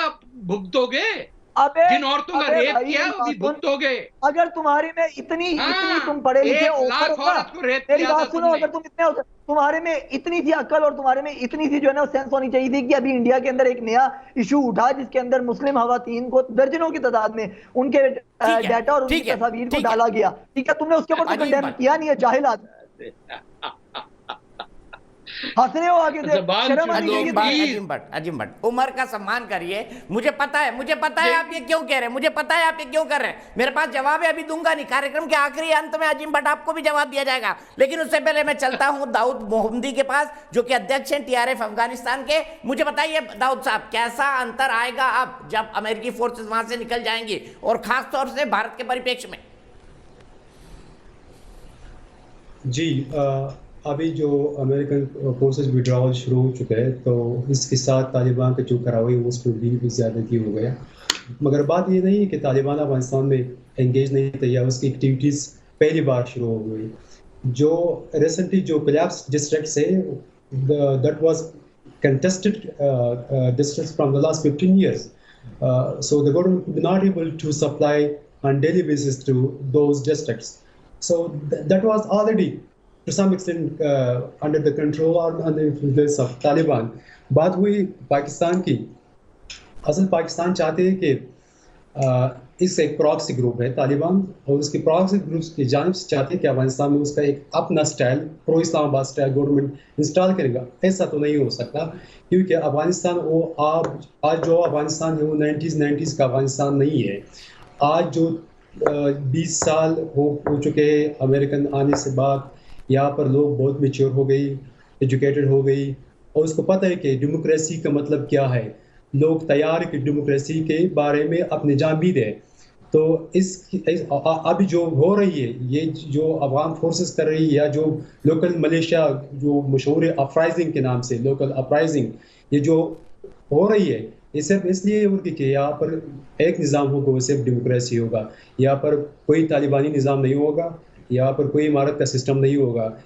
[SPEAKER 8] भुगतोगे।
[SPEAKER 9] अबे
[SPEAKER 8] जिन औरतों का रेप किया वो भी भुगतोगे।
[SPEAKER 9] अगर तुम्हारे में इतनी तुम पढ़े लिखे होकर, मेरी बात सुनो, अगर तुम इतने तुम्हारे में इतनी थी अक्ल और तुम्हारे में इतनी सी जो है ना सेंस होनी चाहिए थी कि अभी इंडिया के अंदर एक नया इशू उठा जिसके अंदर मुस्लिम खवातीन को दर्जनों की तादाद में उनके डाटा और उनकी तस्वीर को डाला गया, ठीक है? तुमने उसके ऊपर कंडेम किया नहीं है, जाहिल आदमी हंसने हो आगे से, शर्म आनी चाहिए।
[SPEAKER 1] अजीम भट्ट, उम्र का सम्मान करिए। मुझे पता है आप ये क्यों कह रहे हैं, मुझे पता है आप ये क्यों कर रहे हैं, मेरे पास जवाब है, अभी दूंगा नहीं, कार्यक्रम के आखिरी अंत में अजीम भट्ट आपको भी जवाब दिया जाएगा। लेकिन उससे पहले मैं चलता हूं दाऊद मोहम्मदी के पास, जो कि अध्यक्ष हैं TRF अफगानिस्तान के। मुझे बताइए दाऊद साहब, कैसा अंतर आएगा अब जब अमेरिकी फोर्सेस वहां से निकल जाएंगी, और खास तौर से भारत के परिप्रेक्ष्य में?
[SPEAKER 10] जी, अभी जो अमेरिकन फोर्सेस विड्रॉवल शुरू हो चुका है, तो इसके साथ तालिबान का जो कार्रवाई है उसमें भी ज़्यादती हो गया। मगर बात ये नहीं है कि तालिबान अफगानिस्तान में एंगेज नहीं थे या उसकी एक्टिविटीज़ पहली बार शुरू हो गई। जो रिसेंटली जो कोलैप्स डिस्ट्रिक्ट्स है, that was contested districts from the last 15 years, so the government could not able to supply on daily basis to those districts, so that was already to some extent under the control or under the influence of Taliban. बात हुई पाकिस्तान की। असल पाकिस्तान चाहते हैं कि इसका एक प्रॉक्सी ग्रुप है तालिबान, और उसके प्रॉक्सी ग्रुप की जानिब से चाहते हैं कि अफगानिस्तान में उसका एक अपना style, pro Islamabad style government install करेगा। ऐसा तो नहीं हो सकता, क्योंकि अफगानिस्तान वो आज जो अफगानिस्तान है वो 90s का अफगानिस्तान नहीं है। आज जो 20 साल हो चुके हैं अमेरिकन आने से बाद, यहाँ पर लोग बहुत मेच्योर हो गई, एजुकेटेड हो गई, और उसको पता है कि डेमोक्रेसी का मतलब क्या है। लोग तैयार कि डेमोक्रेसी के बारे में अपने जान भी दें। तो अभी जो हो रही है, ये जो अफगान फोर्सेस कर रही है, या जो लोकल मलेशिया जो मशहूर है अपराइजिंग के नाम से, लोकल अपराइजिंग, ये जो हो रही है, ये सिर्फ इसलिए होगी कि यहाँ पर एक निज़ाम होगा, वो सिर्फ डेमोक्रेसी होगा। यहाँ पर कोई तालिबानी निज़ाम नहीं होगा, यहाँ पर कोई इमारत का सिस्टम नहीं होगा।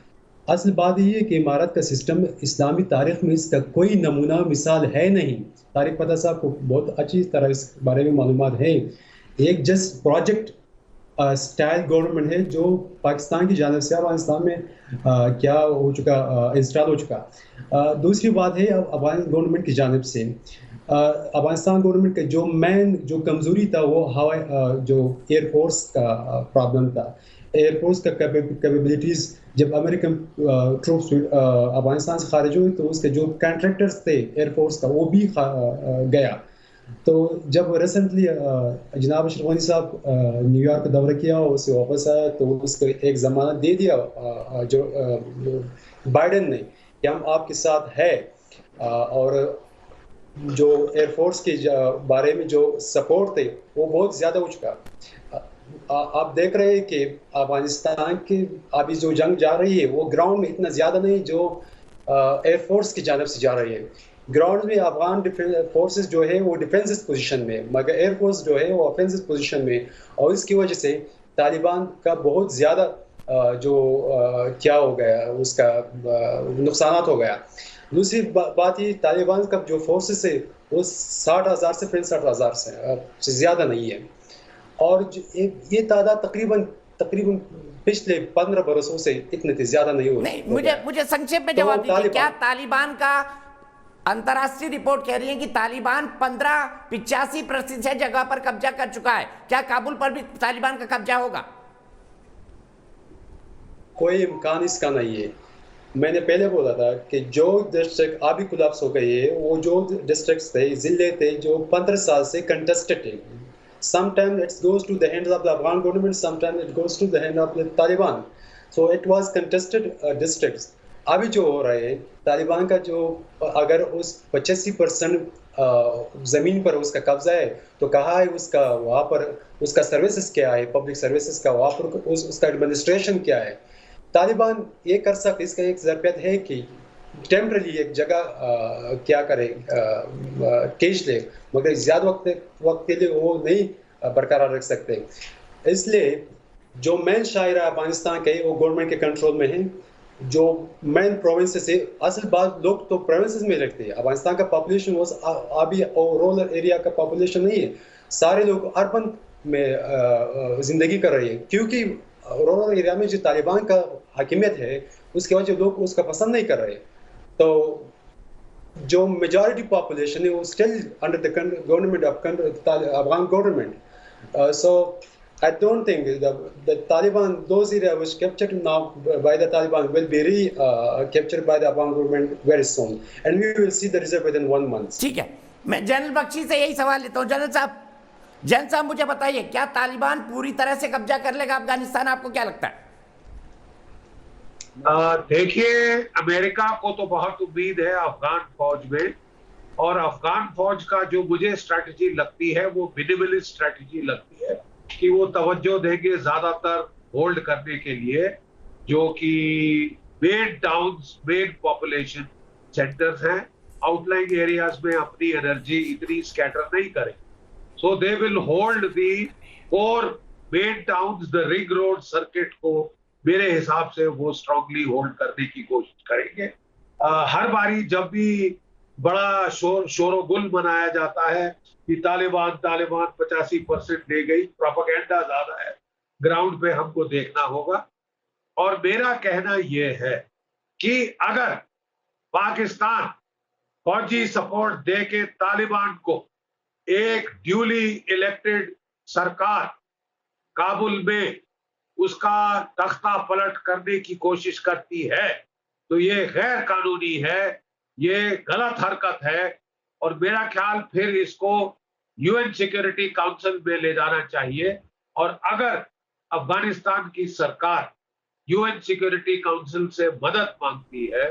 [SPEAKER 10] असल बात ये है कि इमारत का सिस्टम इस्लामी तारीख में इसका कोई नमूना मिसाल है नहीं। तारिक पता साहब को बहुत अच्छी तरह इस बारे में मालूमात है। एक जस्ट प्रोजेक्ट स्टाइल गवर्नमेंट है जो पाकिस्तान की जानिब से अफगानिस्तान में क्या हो चुका, इंस्टॉल हो चुका। दूसरी बात है अफगान गवर्नमेंट की जानिब से अफगानिस्तान गवर्नमेंट का जो कमज़ोरी था वो हवाई जो एयरफोर्स का प्रॉब्लम था। एयरफोर्स का कैपेबिलिटीज़, जब अमेरिकन ट्रूप्स अफगानिस्तान से खारिज हुए तो उसके जो कॉन्ट्रैक्टर्स थे एयरफोर्स का वो भी गया। तो जब रिसेंटली जनाब अशरफ गनी साहब न्यूयॉर्क का दौरा किया, उससे वापस आया, तो उसको एक ज़मानत दे दिया जो बाइडेन ने कि हम आपके साथ है, और जो एयरफोर्स के बारे में जो सपोर्ट थे वो बहुत ज़्यादा हो चुका। आप देख रहे हैं कि अफगानिस्तान की अभी जो जंग जा रही है वो ग्राउंड में इतना ज़्यादा नहीं जो एयरफोर्स की जानिब से जा रही है। ग्राउंड में अफगान फोर्सेस जो है वो डिफेंसिव पोजीशन में, मगर एयरफोर्स जो है वो ऑफेंसिव पोजीशन में, और इसकी वजह से तालिबान का बहुत ज़्यादा क्या हो गया, उसका नुकसान हो गया। दूसरी बात ये, तालिबान का जो फोर्सेस है वो 60,000 से 65,000 से ज़्यादा नहीं है, और ये तादाद तकरीबन पिछले 15 बरसों से इतने ज़्यादा नहीं हो रही।
[SPEAKER 1] मुझे संक्षेप में जवाब दीजिए, क्या तालिबान का, अंतर्राष्ट्रीय रिपोर्ट कह रही है कि तालिबान 85% जगह पर कब्जा कर चुका है, क्या काबुल पर भी तालिबान का कब्जा होगा?
[SPEAKER 10] कोई इम्कान इसका नहीं है। मैंने पहले बोला था कि जो डिस्ट्रिक्ट अभी कोलैप्स हो गई है, वो जो डिस्ट्रिक्ट्स थे, जिले थे जो 15 साल से कंटेस्टेड है। Sometimes it goes to the hands of the Afghan government, sometimes it goes to the hand of the Taliban. So it was contested districts. अभी जो हो रहा है, तालिबान का जो अगर उस 85% ज़मीन पर उसका कब्जा है, तो कहा है उसका वहाँ पर उसका सर्विसेज क्या है, पब्लिक सर्विसेज का वहाँ पर उसका एडमिनिस्ट्रेशन क्या है। तालिबान ये कर सकते, इसका एक ज़रूरत है कि टेम्परली एक जगह क्या करे, केज ले, मगर ज़्यादा वक्त के लिए वो नहीं बरकरार रख सकते। इसलिए जो मेन शायरा अफगानिस्तान के वो गवर्नमेंट के कंट्रोल में है। जो मेन प्रोविंसेस है, असल बात लोग तो प्रोविंसेस में रहते हैं। अफगानिस्तान का पॉपुलेशन वो अभी रूरल एरिया का पॉपुलेशन नहीं है, सारे लोग अर्बन में ज़िंदगी कर रहे हैं, क्योंकि रूरल एरिया में जो तालिबान का हकीमियत है उसकी वजह लोग उसका पसंद नहीं कर रहे। तो जो मेजॉरिटी पॉपुलेशन है वो still under the government of Afghan government. So I don't think the Taliban, those areas which captured now by the Taliban will be captured by the Afghan government very soon, and we will see the result within 1 month.
[SPEAKER 1] ठीक है, मैं जनरल बख्शी से यही सवाल लेता हूँ। जनरल साहब मुझे बताइए, क्या तालिबान पूरी तरह से कब्जा कर लेगा अफगानिस्तान, आपको क्या लगता है?
[SPEAKER 6] देखिए, अमेरिका को तो बहुत उम्मीद है अफगान फौज में, और अफगान फौज का जो मुझे स्ट्रैटेजी लगती है वो मिनिमलिस्ट स्ट्रैटेजी लगती है कि वो तवज्जो देंगे ज्यादातर होल्ड करने के लिए, जो कि main towns, main population centres हैं, आउटलाइंग एरियाज में अपनी एनर्जी इतनी स्कैटर नहीं करें। So they will hold the 4 main towns, the ring road circuit को मेरे हिसाब से वो स्ट्रांगली होल्ड करने की कोशिश करेंगे। हर बारी जब भी बड़ा शोरगुल मनाया जाता है कि तालिबान 85% ले गई, प्रोपेगेंडा ज्यादा है, ग्राउंड पे हमको देखना होगा। और मेरा कहना यह है कि अगर पाकिस्तान फौजी सपोर्ट दे के तालिबान को एक ड्यूली इलेक्टेड सरकार काबुल में उसका तख्ता पलट करने की कोशिश करती है तो ये गैर कानूनी है, ये गलत हरकत है और मेरा ख्याल फिर इसको यूएन सिक्योरिटी काउंसिल में ले जाना चाहिए। और अगर अफगानिस्तान की सरकार यूएन सिक्योरिटी काउंसिल से मदद मांगती है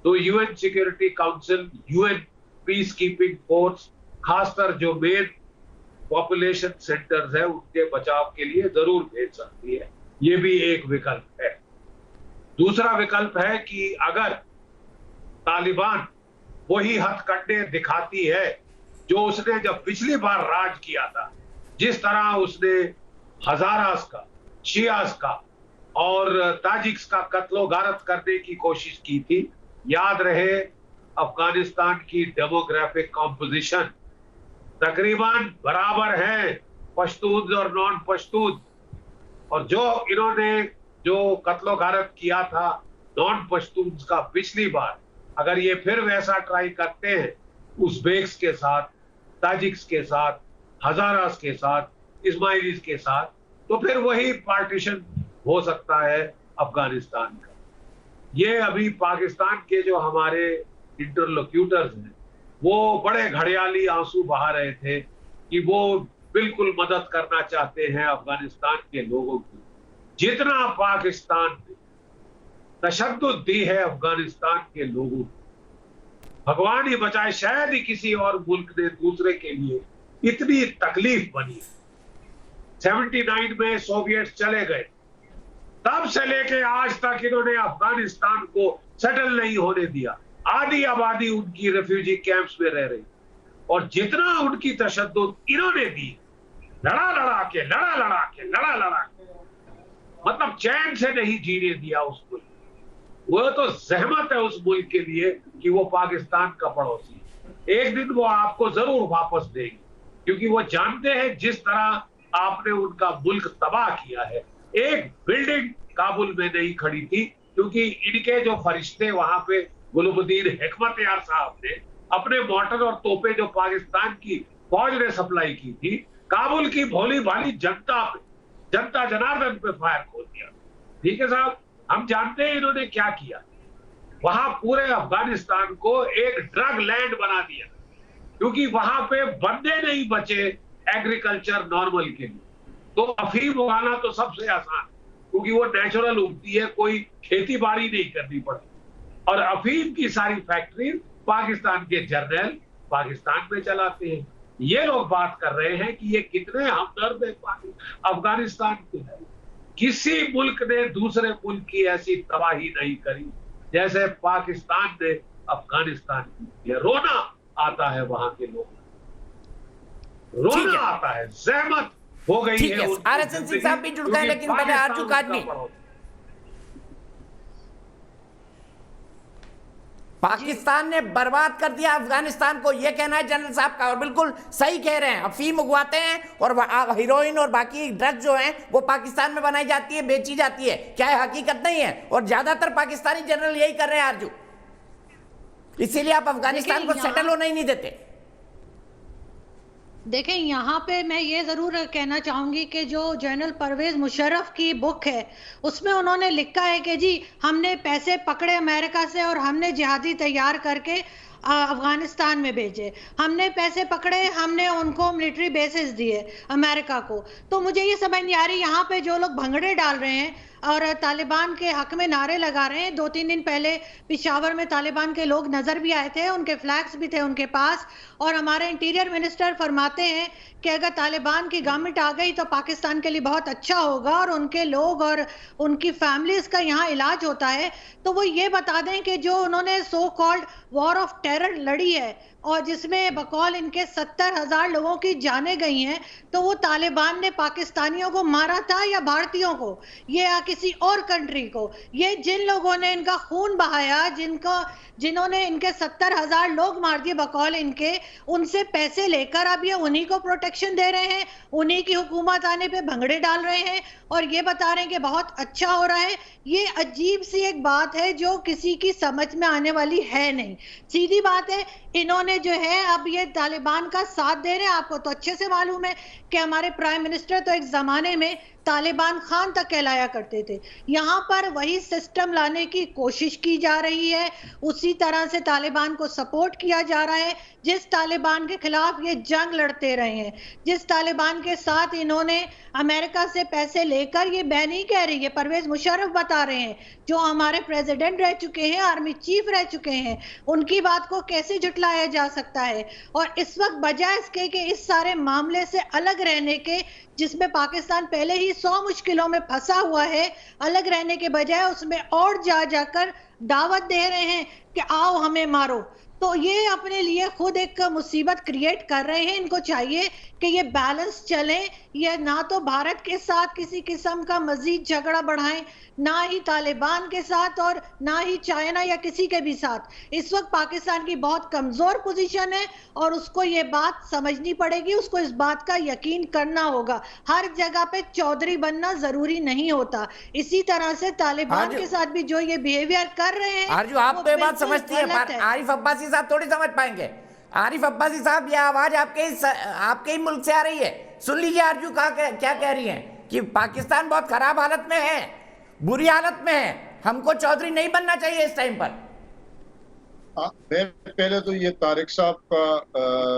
[SPEAKER 6] तो UN security council UN peace keeping force खासकर जो मेन पॉपुलेशन सेंटर्स है उनके बचाव के लिए जरूर भेज सकती है। ये भी एक विकल्प है। दूसरा विकल्प है कि अगर तालिबान वही हथकंडे दिखाती है जो उसने जब पिछली बार राज किया था, जिस तरह उसने हजारास का, शियास का और ताजिक्स का कत्लो गारत करने की कोशिश की थी। याद रहे अफगानिस्तान की डेमोग्राफिक कॉम्पोजिशन तकरीबन बराबर है पश्तून और नॉन पश्तून, और जो इन्होंने जो कत्लो गारत किया था नॉन पश्तून का पिछली बार, अगर ये फिर वैसा ट्राई करते हैं उज़्बेक्स के साथ, ताजिक्स के साथ, हजारास के साथ, इस्माइलीज के साथ, तो फिर वही पार्टीशन हो सकता है अफगानिस्तान का। ये अभी पाकिस्तान के जो हमारे इंटरलोक्यूटर्स हैं वो बड़े घड़ियाली आंसू बहा रहे थे कि वो बिल्कुल मदद करना चाहते हैं अफगानिस्तान के लोगों की। जितना पाकिस्तान ने तशद्दुद दी है अफगानिस्तान के लोगों को, भगवान ही बचाए शायद ही किसी और मुल्क ने दूसरे के लिए इतनी तकलीफ बनी। 79 में सोवियत चले गए, तब से लेके आज तक इन्होंने अफगानिस्तान को सेटल नहीं होने दिया। आधी आबादी उनकी रेफ्यूजी कैंप्स में रह रही, और जितना उनकी तशद्दुद इन्होंने दी, लड़ा लड़ा के मतलब चैन से नहीं जीने दिया उस मुल्क। वो तो जहमत है उस मुल्क के लिए कि वो पाकिस्तान का पड़ोसी है। एक दिन वो आपको जरूर वापस देंगे, क्योंकि वो जानते हैं जिस तरह आपने उनका मुल्क तबाह किया है। एक बिल्डिंग काबुल में नहीं खड़ी थी क्योंकि इनके जो फरिश्ते वहां पे गुलबुद्दीन हिकमतयार साहब ने अपने मोटर और तोपे जो पाकिस्तान की फौज ने सप्लाई की थी, काबुल की भोली भाली जनता जनार्दन पे फायर खोल दिया। ठीक है साहब, हम जानते हैं इन्होंने क्या किया। वहां पूरे अफगानिस्तान को एक ड्रग लैंड बना दिया, क्योंकि वहां पे बंदे नहीं बचे एग्रीकल्चर नॉर्मल के लिए। तो अफीम उगाना तो सबसे आसान, क्योंकि वो नेचुरल उगती है, कोई खेती बाड़ी नहीं करनी पड़ती। और अफीम की सारी फैक्ट्री पाकिस्तान के जर्नल पाकिस्तान में चलाते हैं। ये लोग बात कर रहे हैं कि ये कितने हमदर्द है अफगानिस्तान के। किसी मुल्क ने दूसरे मुल्क की ऐसी तबाही नहीं करी जैसे पाकिस्तान ने अफगानिस्तान की। ये रोना आता है वहां के लोगों, रोना आता है, जहमत हो गई है।
[SPEAKER 1] RSN सिंह साहब भी जुड़ गए, लेकिन पहले आरजू काजमी। पाकिस्तान ने बर्बाद कर दिया अफगानिस्तान को, यह कहना है जनरल साहब का, और बिल्कुल सही कह रहे हैं। अफीम उगवाते हैं और हीरोइन और बाकी ड्रग्स जो हैं वो पाकिस्तान में बनाई जाती है, बेची जाती है। क्या है? हकीकत नहीं है, और ज्यादातर पाकिस्तानी जनरल यही कर रहे हैं आरजू। इसीलिए आप अफगानिस्तान को सेटल होने ही नहीं देते।
[SPEAKER 11] देखें, यहाँ पे मैं ये ज़रूर कहना चाहूँगी कि जो जनरल परवेज़ मुशर्रफ की बुक है उसमें उन्होंने लिखा है कि जी हमने पैसे पकड़े अमेरिका से और हमने जिहादी तैयार करके अफगानिस्तान में भेजे, हमने पैसे पकड़े, हमने उनको मिलिट्री बेसिस दिए अमेरिका को। तो मुझे ये समझ नहीं आ रही, यहाँ पे जो लोग भंगड़े डाल रहे हैं और तालिबान के हक में नारे लगा रहे हैं। 2-3 दिन पहले पिशावर में तालिबान के लोग नजर भी आए थे, उनके फ्लैग्स भी थे उनके पास, और हमारे इंटीरियर मिनिस्टर फरमाते हैं कि अगर तालिबान की गवर्नमेंट आ गई तो पाकिस्तान के लिए बहुत अच्छा होगा और उनके लोग और उनकी फैमिलीज का यहाँ इलाज होता है। तो वो ये बता दें कि जो उन्होंने so called war of terror लड़ी है और जिसमें बकौल इनके 70,000 लोगों की जानें गई हैं, तो वो तालिबान ने पाकिस्तानियों को मारा था या भारतीयों को, या किसी और कंट्री को? ये जिन लोगों ने इनका खून बहाया, जिन्होंने इनके 70,000 लोग मार दिए बकौल इनके, उनसे पैसे लेकर अब ये उन्हीं को प्रोटेक्शन दे रहे हैं, उन्हीं की हुकूमत आने पे भंगड़े डाल रहे हैं और ये बता रहे हैं कि बहुत अच्छा हो रहा है। ये अजीब सी एक बात है जो किसी की समझ में आने वाली है नहीं। सीधी बात है, इन्होंने इन्होंने जो है अब ये तालिबान का साथ दे रहे हैं। आपको तो अच्छे से मालूम है कि हमारे प्राइम मिनिस्टर तो एक जमाने में तालिबान खान तक कहलाया करते थे। यहाँ पर वही सिस्टम लाने की कोशिश की जा रही है, उसी तरह से तालिबान को सपोर्ट किया जा रहा है जिस तालिबान के खिलाफ ये जंग लड़ते रहे हैं, जिस तालिबान के साथ इन्होंने अमेरिका से पैसे लेकर, ये मैं नहीं कह रही, ये परवेज मुशर्रफ बता रहे हैं जो हमारे प्रेसिडेंट रह चुके हैं, आर्मी चीफ रह चुके हैं, उनकी बात को कैसे झुटलाया जा सकता है। और इस वक्त बजाय इसके कि इस सारे मामले से अलग रहने के, जिसमें पाकिस्तान पहले ही 100 मुश्किलों में फंसा हुआ है, अलग रहने के बजाय उसमें और जाकर दावत दे रहे हैं कि आओ हमें मारो, तो ये अपने लिए खुद एक मुसीबत क्रिएट कर रहे हैं। इनको चाहिए कि ये बैलेंस चले, ये ना तो भारत के साथ किसी किस्म का मजीद झगड़ा बढ़ाएं, ना ही तालिबान के साथ और ना ही चाइना या किसी के भी साथ। इस वक्त पाकिस्तान की बहुत कमजोर पोजीशन है और उसको ये बात समझनी पड़ेगी, उसको इस बात का यकीन करना होगा। हर जगह पे चौधरी बनना जरूरी नहीं होता। इसी तरह से तालिबान के साथ भी जो ये बिहेवियर कर रहे हैं,
[SPEAKER 1] आरजू आप तो ये बात समझती है, आरिफ अब्बासी साहब थोड़ी समझ पाएंगे। आरिफ अब्बासी साहब, ये आवाज आपके ही मुल्क से आ रही है, सुन लीजिए आरजू क्या कह रही है कि पाकिस्तान बहुत खराब हालत में है, बुरी हालत में है, हमको चौधरी नहीं बनना चाहिए इस टाइम पर।
[SPEAKER 7] मैं पहले तो ये तारिक साहब का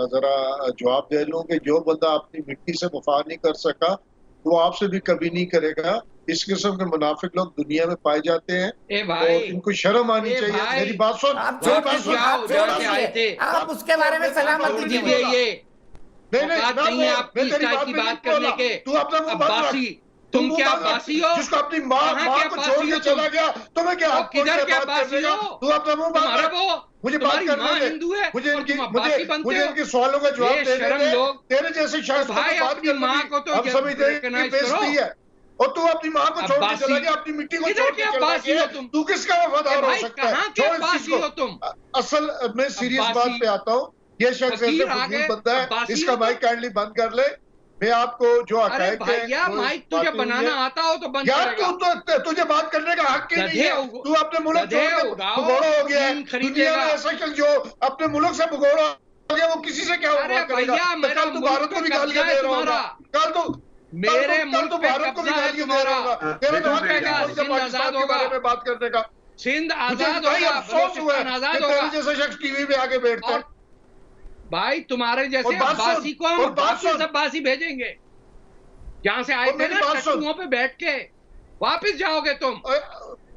[SPEAKER 7] जरा जवाब दे लूं कि जो बंदा अपनी मिट्टी से वफा नहीं कर सका वो आपसे भी कभी नहीं करेगा। इस किस्म के मुनाफिक लोग दुनिया में पाए जाते हैं, तो इनको शर्म आनी चाहिए। मेरी बात सुन,
[SPEAKER 1] आप उसके बारे में सलामत दीजिए।
[SPEAKER 7] नहीं बात करने के, तू अपना मुंह बंद रख।
[SPEAKER 8] तुम क्या अब्बासी हो
[SPEAKER 7] जिसको अपनी माँ को छोड़ के चला गया, तुम्हें क्या
[SPEAKER 8] किधर के अब्बासी हो?
[SPEAKER 7] तू अपना मुंह बंद रख, मुझे बात करने दे, मुझे इनके सवालों का जवाब देने दे। तेरे जैसे शख्स बात करने हम समझते हैं कि बेइज्जती है, और तू अपनी माँ को छोड़ के चला गया, अपनी मिट्टी को छोड़ के चला गया, तू किसका वफादार हो सकता है? छोड़ इस चीज को। असल मैं सीरियस बात पे आता हूँ, ये शख्स ऐसे फजूल बंदा है, इसका माइक काइंडली बंद कर ले। मैं आपको जो हकायक है,
[SPEAKER 8] माइक तुझे बनाना आता हो तो बंद
[SPEAKER 7] यार, तू तुझे बात करने का हक ही नहीं है। तू अपने मुल्क छोड़ के भगोड़ा हो गया है। दुनिया में ऐसा शख्स जो अपने मुल्क से भगोड़ा हो गया, वो किसी से क्या बात करेगा? कल तू भारत को भी गालियां दे रहा होगा, कल तो भारत को भी गालियां दे रहा होगा। तेरे पाकिस्तान के बारे में बात करने का
[SPEAKER 8] सिंध आजाद होगा,
[SPEAKER 7] अफसोस हुआ है कि तेरे जैसे शख्स टीवी पे आके बैठते हैं।
[SPEAKER 8] भाई तुम्हारे जैसे अब्बासी को हम वापस अब्बासी भेजेंगे, जहां से आए थे ना टट्टुओं पे बैठ के, वापस जाओगे तुम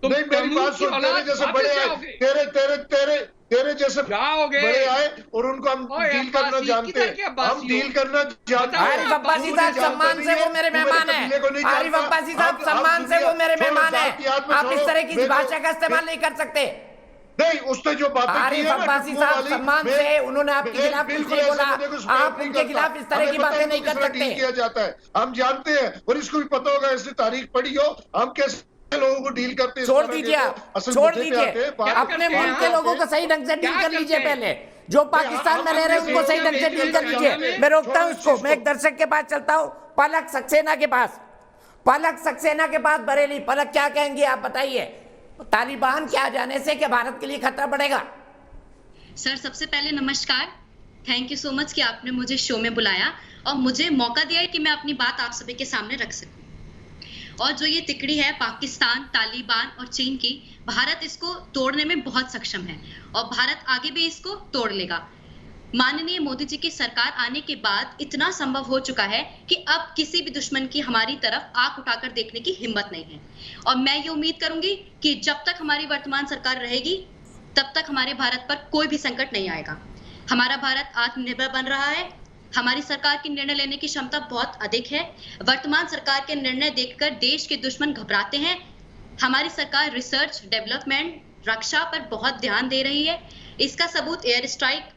[SPEAKER 7] नहीं, मेरी बात सुन, तेरे जैसे बड़े आए, तेरे जैसे
[SPEAKER 8] जाओगे
[SPEAKER 7] बड़े आए और उनको हम डील करना जानते हैं, हम डील करना जानते हैं।
[SPEAKER 1] आरिफ अब्बासी साहब सम्मान से वो मेरे मेहमान हैं, आरिफ अब्बासी साहब सम्मान से वो मेरे मेहमान हैं, आप इस तरह की भाषा का इस्तेमाल नहीं कर सकते।
[SPEAKER 7] नहीं, उसने जो बातें
[SPEAKER 1] आरिफ अब्बासी साहब सम्मान से, उन्होंने आपके खिलाफ कुछ नहीं बोला, आप उनके खिलाफ इस तरह की बातें नहीं कर सकते।
[SPEAKER 7] किया जाता है, हम जानते हैं, और इसको भी पता होगा, इसने तारीख पढ़ी हो, हम कैसे लोगों को डील करते हैं।
[SPEAKER 1] छोड़ दीजिए, अपने मुल्क के लोगों को सही ढंग से डील कर लीजिए। पहले जो पाकिस्तान में रह रहे हैं उनको सही ढंग से डील कर लीजिए। मैं रोकता हूँ इसको, मैं एक दर्शक के पास चलता हूँ, पलक सक्सेना के पास। पलक सक्सेना के पास बरेली। पलक, क्या कहेंगे आप, बताइए। तालिबान के आ जाने से क्या भारत के लिए खतरा बढ़ेगा?
[SPEAKER 12] सर, सबसे पहले नमस्कार, थैंक यू सो मच कि आपने मुझे शो में बुलाया और मुझे मौका दिया है कि मैं अपनी बात आप सभी के सामने रख सकूं। और जो ये तिकड़ी है पाकिस्तान, तालिबान और चीन की, भारत इसको तोड़ने में बहुत सक्षम है और भारत आगे भी इसको तोड़ लेगा। माननीय मोदी जी की सरकार आने के बाद इतना संभव हो चुका है कि अब किसी भी दुश्मन की हमारी तरफ आंख उठाकर देखने की हिम्मत नहीं है। और मैं ये उम्मीद करूंगी कि जब तक हमारी वर्तमान सरकार रहेगी तब तक हमारे भारत पर कोई भी संकट नहीं आएगा। हमारा भारत आत्मनिर्भर बन रहा है, हमारी सरकार की निर्णय लेने की क्षमता बहुत अधिक है। वर्तमान सरकार के निर्णय देखकर देश के दुश्मन घबराते हैं। हमारी सरकार रिसर्च, डेवलपमेंट, रक्षा पर बहुत ध्यान दे रही है। इसका सबूत एयर स्ट्राइक,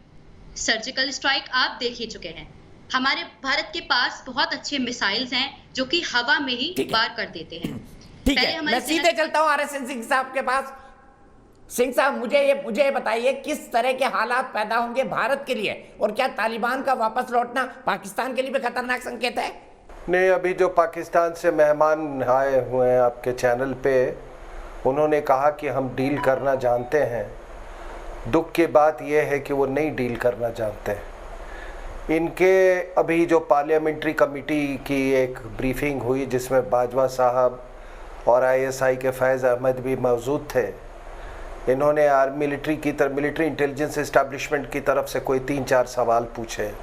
[SPEAKER 12] सर्जिकल स्ट्राइक आप देख ही चुके हैं। हमारे भारत के पास बहुत अच्छे मिसाइल्स हैं जो कि हवा में ही वार कर देते हैं।
[SPEAKER 1] ठीक है, मैं सीधे चलता हूं RSN सिंह साहब के पास। सिंह साहब, मुझे बताइए किस तरह के हालात पैदा होंगे भारत के लिए, और क्या तालिबान का वापस लौटना पाकिस्तान के लिए भी खतरनाक संकेत है?
[SPEAKER 13] नहीं, अभी जो पाकिस्तान से मेहमान आए हुए हैं आपके चैनल पे, उन्होंने कहा कि हम डील करना जानते हैं। दुख की बात यह है कि वो नहीं डील करना जानते। इनके अभी जो पार्लियामेंट्री कमेटी की एक ब्रीफिंग हुई जिसमें बाजवा साहब और ISI के फैज़ अहमद भी मौजूद थे, इन्होंने मिलिट्री इंटेलिजेंस इस्टेब्लिशमेंट की तरफ से कोई 3-4 सवाल पूछे।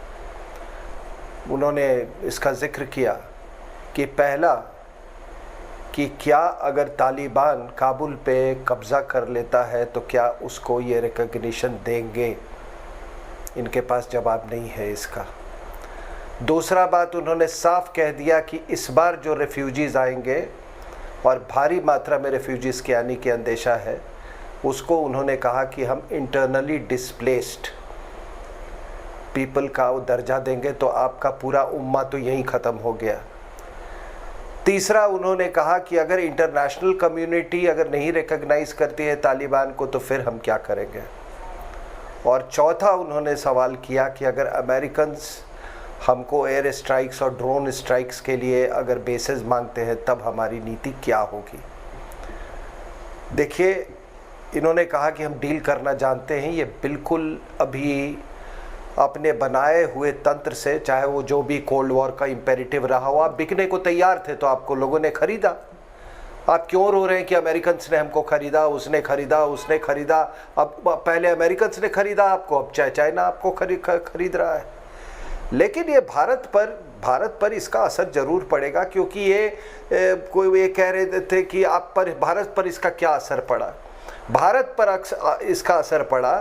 [SPEAKER 13] उन्होंने इसका जिक्र किया कि पहला कि क्या अगर तालिबान काबुल पे कब्ज़ा कर लेता है तो क्या उसको ये रिकॉग्निशन देंगे। इनके पास जवाब नहीं है इसका। दूसरा बात, उन्होंने साफ कह दिया कि इस बार जो रेफ्यूजीज़ आएंगे और भारी मात्रा में रेफ्यूजीज़ के आने की अंदेशा है, उसको उन्होंने कहा कि हम इंटरनली डिस्प्लेस्ड पीपल का वो दर्जा देंगे, तो आपका पूरा उम्मा तो यहीं ख़त्म हो गया। तीसरा, उन्होंने कहा कि अगर इंटरनेशनल कम्युनिटी अगर नहीं रिकॉग्नाइज करती है तालिबान को तो फिर हम क्या करेंगे। और चौथा, उन्होंने सवाल किया कि अगर अमेरिकन्स हमको एयर स्ट्राइक्स और ड्रोन स्ट्राइक्स के लिए अगर बेसेस मांगते हैं तब हमारी नीति क्या होगी। देखिए, इन्होंने कहा कि हम डील करना जानते हैं। ये बिल्कुल अभी अपने बनाए हुए तंत्र से, चाहे वो जो भी कोल्ड वॉर का इम्पेरेटिव रहा हो, आप बिकने को तैयार थे तो आपको लोगों ने खरीदा। आप क्यों रो रहे हैं कि अमेरिकन्स ने हमको खरीदा, उसने खरीदा। अब पहले अमेरिकन्स ने खरीदा आपको, अब चाइना आपको खरीद रहा है। लेकिन ये भारत पर इसका असर जरूर पड़ेगा, क्योंकि ये कह रहे थे कि भारत पर इसका क्या असर पड़ा। भारत पर इसका असर पड़ा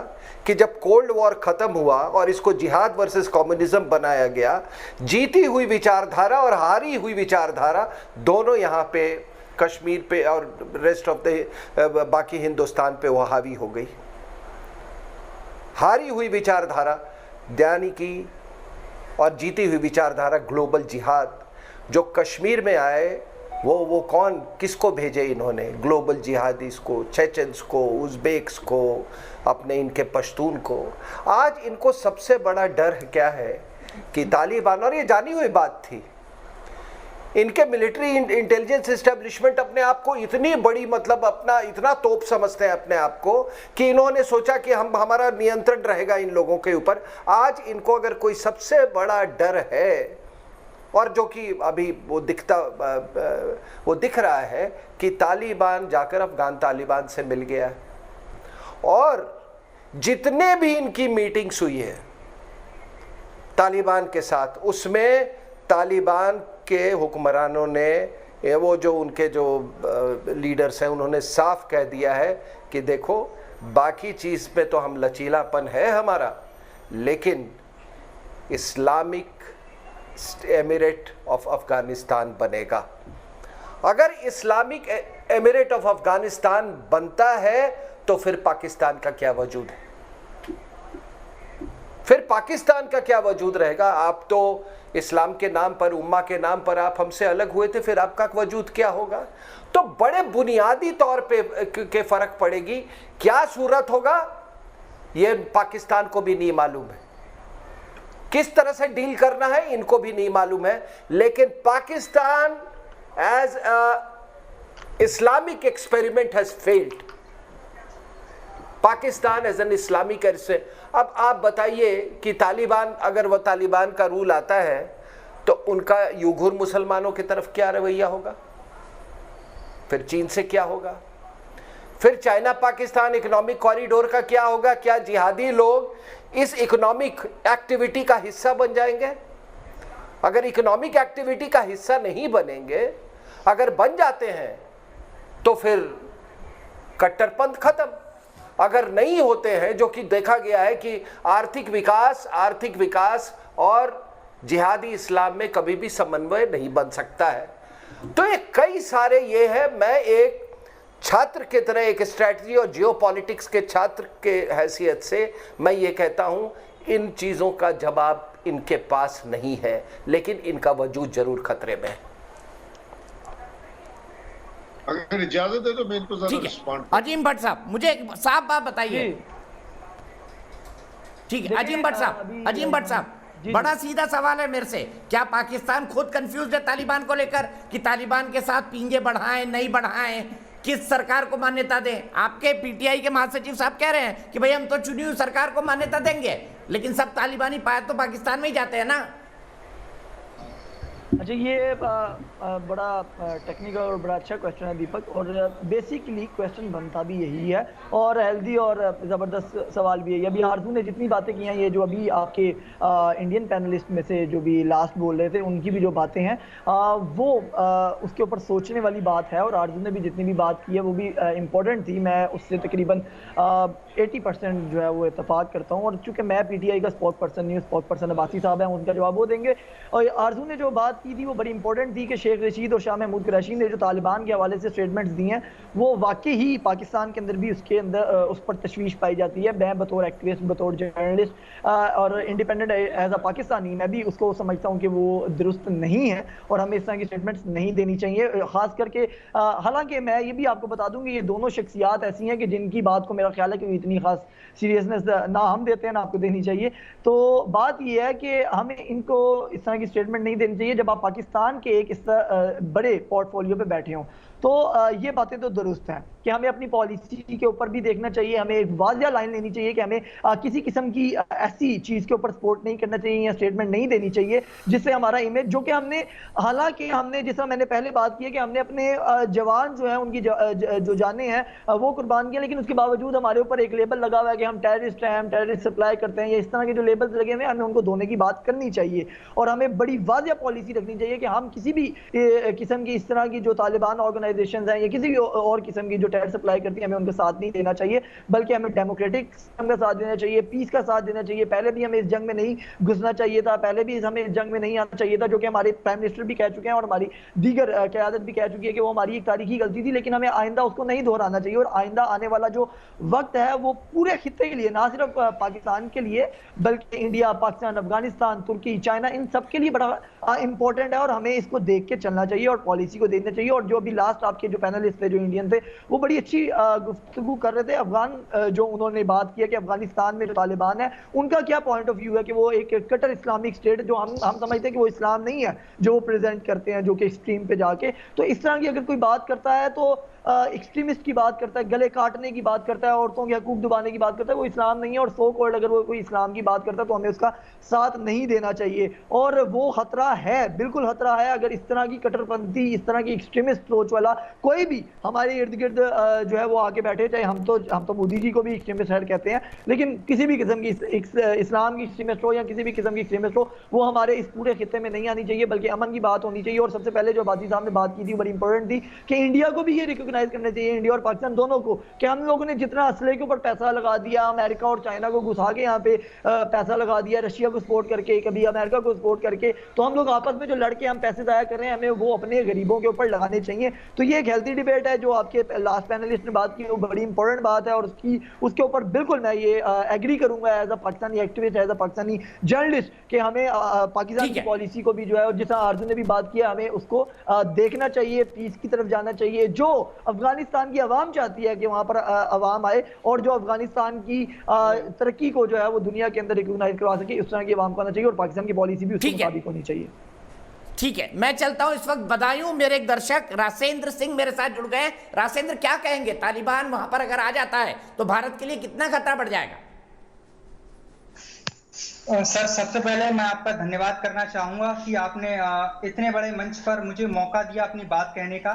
[SPEAKER 13] कि जब कोल्ड वॉर ख़त्म हुआ और इसको जिहाद वर्सेस कम्युनिज्म बनाया गया, जीती हुई विचारधारा और हारी हुई विचारधारा दोनों यहाँ पे कश्मीर पे और रेस्ट ऑफ द बाकी हिंदुस्तान पे वो हावी हो गई। हारी हुई विचारधारा यानी कि और जीती हुई विचारधारा ग्लोबल जिहाद जो कश्मीर में आए, वो कौन किसको भेजे इन्होंने? ग्लोबल जिहादीस को, चेचन्स को, उज़्बेक्स को, अपने इनके पश्तून को। आज इनको सबसे बड़ा डर क्या है कि तालिबान, और ये जानी हुई बात थी, इनके मिलिट्री इंटेलिजेंस इस्टेब्लिशमेंट अपने आप को इतनी बड़ी, मतलब अपना इतना तोप समझते हैं अपने आप को कि इन्होंने सोचा कि हमारा नियंत्रण रहेगा इन लोगों के ऊपर। आज इनको अगर कोई सबसे बड़ा डर है, और जो कि अभी वो दिख रहा है कि तालिबान जाकर अफगान तालिबान से मिल गया है, और जितने भी इनकी मीटिंग्स हुई है तालिबान के साथ, उसमें तालिबान के हुक्मरानों ने, वो जो उनके जो लीडर्स हैं, उन्होंने साफ कह दिया है कि देखो, बाकी चीज़ पे तो हम लचीलापन है हमारा, लेकिन इस्लामिक एमिरेट ऑफ अफगानिस्तान बनेगा। अगर इस्लामिक एमिरेट ऑफ अफगानिस्तान बनता है तो फिर पाकिस्तान का क्या वजूद है? फिर पाकिस्तान का क्या वजूद रहेगा? आप तो इस्लाम के नाम पर, उम्मा के नाम पर आप हमसे अलग हुए थे, फिर आपका वजूद क्या होगा? तो बड़े बुनियादी तौर पे के फर्क पड़ेगी। क्या सूरत होगा ये पाकिस्तान को भी नहीं मालूम है, किस तरह से डील करना है इनको भी नहीं मालूम है। लेकिन Pakistan as a Islamic experiment has failed. Pakistan as an Islamic अब आप बताइए कि तालिबान, अगर वह तालिबान का रूल आता है तो उनका यूघुर मुसलमानों की तरफ क्या रवैया होगा? फिर चीन से क्या होगा? फिर चाइना पाकिस्तान इकोनॉमिक कॉरिडोर का क्या होगा? क्या जिहादी लोग इस इकोनॉमिक एक्टिविटी का हिस्सा बन जाएंगे? अगर इकोनॉमिक एक्टिविटी का हिस्सा नहीं बनेंगे, अगर बन जाते हैं तो फिर कट्टरपंथ खत्म। अगर नहीं होते हैं, जो कि देखा गया है कि आर्थिक विकास और जिहादी इस्लाम में कभी भी समन्वय नहीं बन सकता है। तो ये कई सारे ये है, मैं एक छात्र की तरह, एक स्ट्रैटेजी और जियोपॉलिटिक्स के छात्र के हैसियत से मैं ये कहता हूँ, इन चीज़ों का जवाब इनके पास नहीं है, लेकिन इनका वजूद जरूर खतरे में है।
[SPEAKER 7] अगर इजाजत है तो मैं इनको जरा रिस्पॉन्ड।
[SPEAKER 1] अजीम भट्ट साहब, मुझे एक साफ बात बताइए। ठीक है अजीम भट्ट साहब, बड़ा सीधा सवाल है मेरे से, क्या पाकिस्तान खुद कंफ्यूज है तालिबान को लेकर कि तालिबान के साथ पींगे बढ़ाएं नहीं बढ़ाएं? किस सरकार को मान्यता दें? आपके पीटीआई के महासचिव साहब कह रहे हैं कि भाई हम तो चुनी हुई सरकार को मान्यता देंगे, लेकिन सब तालिबानी पाए तो पाकिस्तान में ही जाते हैं ना।
[SPEAKER 9] अच्छा, ये बड़ा टेक्निकल और बड़ा अच्छा क्वेश्चन है दीपक, और बेसिकली क्वेश्चन बनता भी यही है और हेल्दी और ज़बरदस्त सवाल भी है। अभी आरजू ने जितनी बातें की हैं, ये जो अभी आपके इंडियन पैनलिस्ट में से जो भी लास्ट बोल रहे थे, उनकी भी जो बातें हैं वो उसके ऊपर सोचने वाली बात है। और आरजू ने भी जितनी भी बात की है वो भी इम्पोर्टेंट थी। मैं उससे तकरीबन 80% जो है वो इत्तेफाक करता हूँ। और चूँकि मैं पीटीआई का स्पोक पर्सन नहीं हूँ, स्पोक पर्सन अब्बासी साहब हैं, उनका जवाब वो देंगे। और आरजू ने जो बात की थी वो बड़ी इंपॉर्टेंट थी कि शेख रशीद और शाह महमूद कुरैशी ने जो तालिबान के हवाले से स्टेटमेंट्स दी हैं, वो वाकई ही पाकिस्तान के अंदर भी उसके अंदर उस पर तशवीश पाई जाती है। मैं बतौर एक्टिविस्ट, बतौर जर्नलिस्ट और इंडिपेंडेंट एज अ पाकिस्तानी, मैं भी उसको समझता हूँ कि वो दुरुस्त नहीं है और हमें इस तरह की स्टेटमेंट्स नहीं देनी चाहिए। खास करके हालांकि मैं ये भी आपको बता दूँ कि ये दोनों शख्सियात ऐसी हैं कि जिनकी बात को मेरा ख्याल है कि इतनी खास सीरियसनेस ना हम देते हैं ना आपको देनी चाहिए। तो बात यह है कि हमें इनको इस तरह की स्टेटमेंट नहीं देनी चाहिए जब आप पाकिस्तान के एक इस बड़े पोर्टफोलियो पे बैठे हों। तो ये बातें तो दुरुस्त हैं कि हमें अपनी पॉलिसी के ऊपर भी देखना चाहिए। हमें एक वाज़िया लाइन लेनी चाहिए कि हमें किसी किस्म की ऐसी चीज़ के ऊपर सपोर्ट नहीं करना चाहिए या स्टेटमेंट नहीं देनी चाहिए जिससे हमारा इमेज, जो कि हमने, हालांकि हमने, जिस तरह मैंने पहले बात की है कि हमने अपने जवान जो हैं उनकी जो जाने हैं वो कुर्बान किया, लेकिन उसके बावजूद हमारे ऊपर एक लेबल लगा हुआ है कि हम टेररिस्ट हैं, हम टेररिस्ट सप्लाई करते हैं, या इस तरह के जो लेबल्स लगे हुए हैं, हमें उनको धोने की बात करनी चाहिए। और हमें बड़ी वाज़िया पॉलिसी रखनी चाहिए कि हम किसी भी किस्म की इस तरह की जो तालिबान ऑर्गेनाइजेशन हैं या किसी भी और किस्म की जो टेरर सप्लाई करती है, हमें उनका साथ नहीं देना चाहिए, बल्कि हमें डेमोक्रेटिक सिस्टम का साथ देना चाहिए, पीस का साथ देना चाहिए। पहले भी हमें इस जंग में नहीं घुसना चाहिए था, पहले भी हमें इस जंग में नहीं आना चाहिए था, जो कि हमारे प्राइम मिनिस्टर भी कह चुके हैं और हमारी दीगर क़यादत भी कह चुकी है कि वो हमारी एक तारीखी गलती थी, लेकिन हमें आइंदा उसको नहीं दोहराना चाहिए। और आइंदा आने वाला जो वक्त है वो पूरे खित्ते के लिए, ना सिर्फ पाकिस्तान के लिए बल्कि इंडिया, पाकिस्तान, अफगानिस्तान, तुर्की, चाइना, इन सब के लिए बड़ा इंपॉर्टेंट है और हमें इसको देख के चलना चाहिए और पॉलिसी को देखना चाहिए। और जो अभी लास्ट आपके जो पैनलिस्ट थे, जो इंडियन थे, वो बड़ी अच्छी गुफ्तगू कर रहे थे। अफगान जो उन्होंने बात किया कि अफगानिस्तान में जो तालिबान है उनका क्या पॉइंट ऑफ व्यू है, कि वो एक कट्टर इस्लामिक स्टेट, जो हम समझते हैं कि वो इस्लाम नहीं है जो वो प्रेजेंट करते हैं, जो कि एक्सट्रीम पे जाके, तो इस तरह की अगर कोई बात करता है तो एक्सट्रीमिस्ट की बात करता है, गले काटने की बात करता है, औरतों के हकूक दबाने की बात करता है, वो इस्लाम नहीं है। और सो कॉल्ड अगर वो कोई इस्लाम की बात करता है तो हमें उसका साथ नहीं देना चाहिए। और वो खतरा है, बिल्कुल खतरा है, अगर इस तरह की कट्टरपंथी, इस तरह की एक्सट्रीमिस्ट सोच वाला कोई भी हमारे इर्द गिर्द जो है वो आके बैठे, चाहे हम तो मोदी जी को भी एक्सट्रीमिस्ट हेड कहते हैं, लेकिन किसी भी किस्म की इस्लाम की एक्सट्रीमिस्ट हो या किसी भी किस्म की एक्सट्रीमिस्ट हो, वो हमारे इस पूरे खित्ते में नहीं आनी चाहिए, बल्कि अमन की बात होनी चाहिए। और सबसे पहले जो बाजी साहब ने बात की थी बड़ी इंपॉर्टेंट थी कि इंडिया को भी ये रिकॉग्नाइज करना चाहिए, इंडिया और पाकिस्तान दोनों को, कि हम लोगों ने जितना असले के ऊपर पैसा लगा दिया, अमेरिका और चाइना को घुसा के यहाँ पे पैसा लगा दिया, रशिया को सपोर्ट करके, कभी अमेरिका को सपोर्ट करके, तो हम लोग आपस में जो लड़के हम पैसे जाया कर रहे हैं, हमें वो अपने गरीबों के ऊपर लगाने चाहिए। तो ये एक हेल्थी डिबेट है जो आपके लास्ट पैनलिस्ट ने बात की, वो बड़ी इंपॉर्टेंट बात है और उसके ऊपर बिल्कुल मैं ये एग्री करूंगा as a Pakistani activist, as a Pakistani journalist, कि हमें पाकिस्तान की पॉलिसी को भी जो है, और जिस अर्जुन ने भी बात किया, हमें उसको देखना चाहिए, पीस की तरफ जाना चाहिए। जो अफगानिस्तान की आवाम चाहती है कि वहां पर आवाम आए और जो अफगानिस्तान की तरक्की को जो है वो दुनिया के अंदर रिकॉग्नाइज करवा सके, उस तरह की आवाम को आना चाहिए और पाकिस्तान की पॉलिसी भी उसके मुताबिक होनी चाहिए।
[SPEAKER 1] ठीक है, मैं चलता हूं। इस वक्त बदायूं मेरे एक दर्शक रासेंद्र सिंह मेरे साथ जुड़ गए। रासेंद्र, क्या कहेंगे, तालिबान वहां पर अगर आ जाता है तो भारत के लिए कितना खतरा बढ़ जाएगा?
[SPEAKER 14] सर, सबसे पहले मैं आपका धन्यवाद करना चाहूंगा कि आपने इतने बड़े मंच पर मुझे मौका दिया अपनी बात कहने का।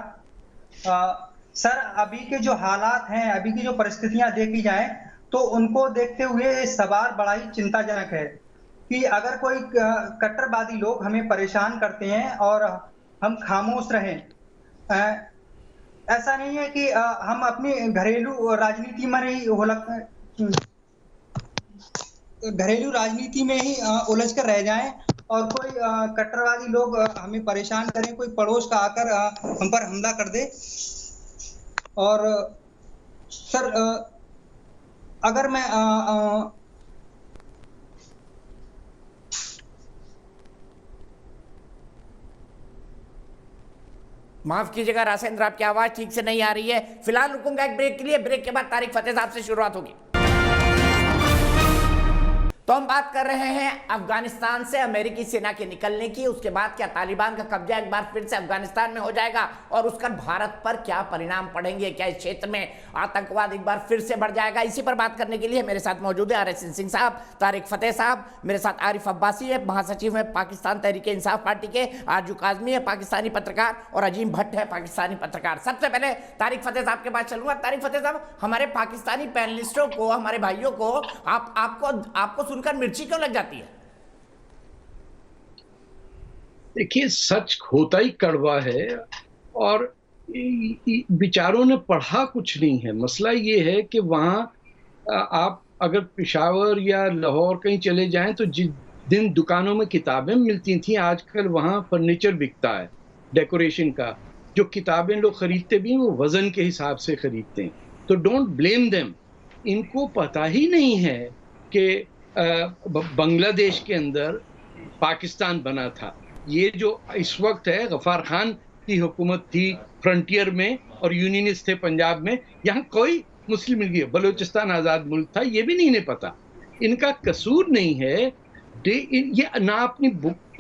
[SPEAKER 14] सर, अभी के जो हालात हैं, अभी की जो परिस्थितियां देखी जाएं, तो उनको देखते हुए सवाल बड़ा ही चिंताजनक है कि अगर कोई कट्टरवादी लोग हमें परेशान करते हैं और हम खामोश रहें, ऐसा नहीं है कि हम अपनी घरेलू राजनीति में ही उलझ कर रह जाएं और कोई कट्टरवादी लोग हमें परेशान करें, कोई पड़ोस का आकर हम पर हमला कर दे। और सर, अगर मैं
[SPEAKER 1] माफ कीजिएगा रासेंद्र, आपकी आवाज ठीक से नहीं आ रही है। फिलहाल रुकूंगा एक ब्रेक के लिए, ब्रेक के बाद तारिक फतेह साहब से शुरुआत होगी। तो हम बात कर रहे हैं अफगानिस्तान से अमेरिकी सेना के निकलने की। उसके बाद क्या तालिबान का कब्जा एक बार फिर से अफगानिस्तान में हो जाएगा और उसका भारत पर क्या परिणाम पड़ेंगे? क्या इस क्षेत्र में आतंकवाद एक बार फिर से बढ़ जाएगा? इसी पर बात करने के लिए मेरे साथ मौजूद है RS सिंह साहब, तारिक फतेह साहब, मेरे साथ आरिफ अब्बासी है, महासचिव है पाकिस्तान तहरीक इंसाफ पार्टी के, आरजू काजमी है पाकिस्तानी पत्रकार, और अजीम भट्ट है पाकिस्तानी पत्रकार। सबसे पहले तारिक फतेह साहब के पास चलूंगा। तारिक फतेह साहब, हमारे पाकिस्तानी पैनलिस्टों को, हमारे भाइयों को आपको सुनकर मिर्ची क्यों लग जाती है?
[SPEAKER 8] देखिए, सच होता ही कड़वा है और विचारों ने पढ़ा कुछ नहीं है। मसला ये है कि वहाँ आप अगर पेशावर या लाहौर कहीं चले जाएं तो जिस दिन दुकानों में किताबें मिलती थी, आजकल वहाँ फर्नीचर बिकता है डेकोरेशन का। जो किताबें लोग खरीदते भी हैं वो वजन के हिसाब से खरीदते हैं। तो डोंट ब्लेम देम। इनको पता ही नहीं है कि बांग्लादेश के अंदर पाकिस्तान बना था। ये जो इस वक्त है, गफ्फार खान की हुकूमत थी फ्रंटियर में और यूनियनिस्ट थे पंजाब में, यहाँ कोई मुस्लिम लीग, बलूचिस्तान आज़ाद मुल्क था, ये भी नहीं पता। इनका कसूर नहीं है, ये ना अपनी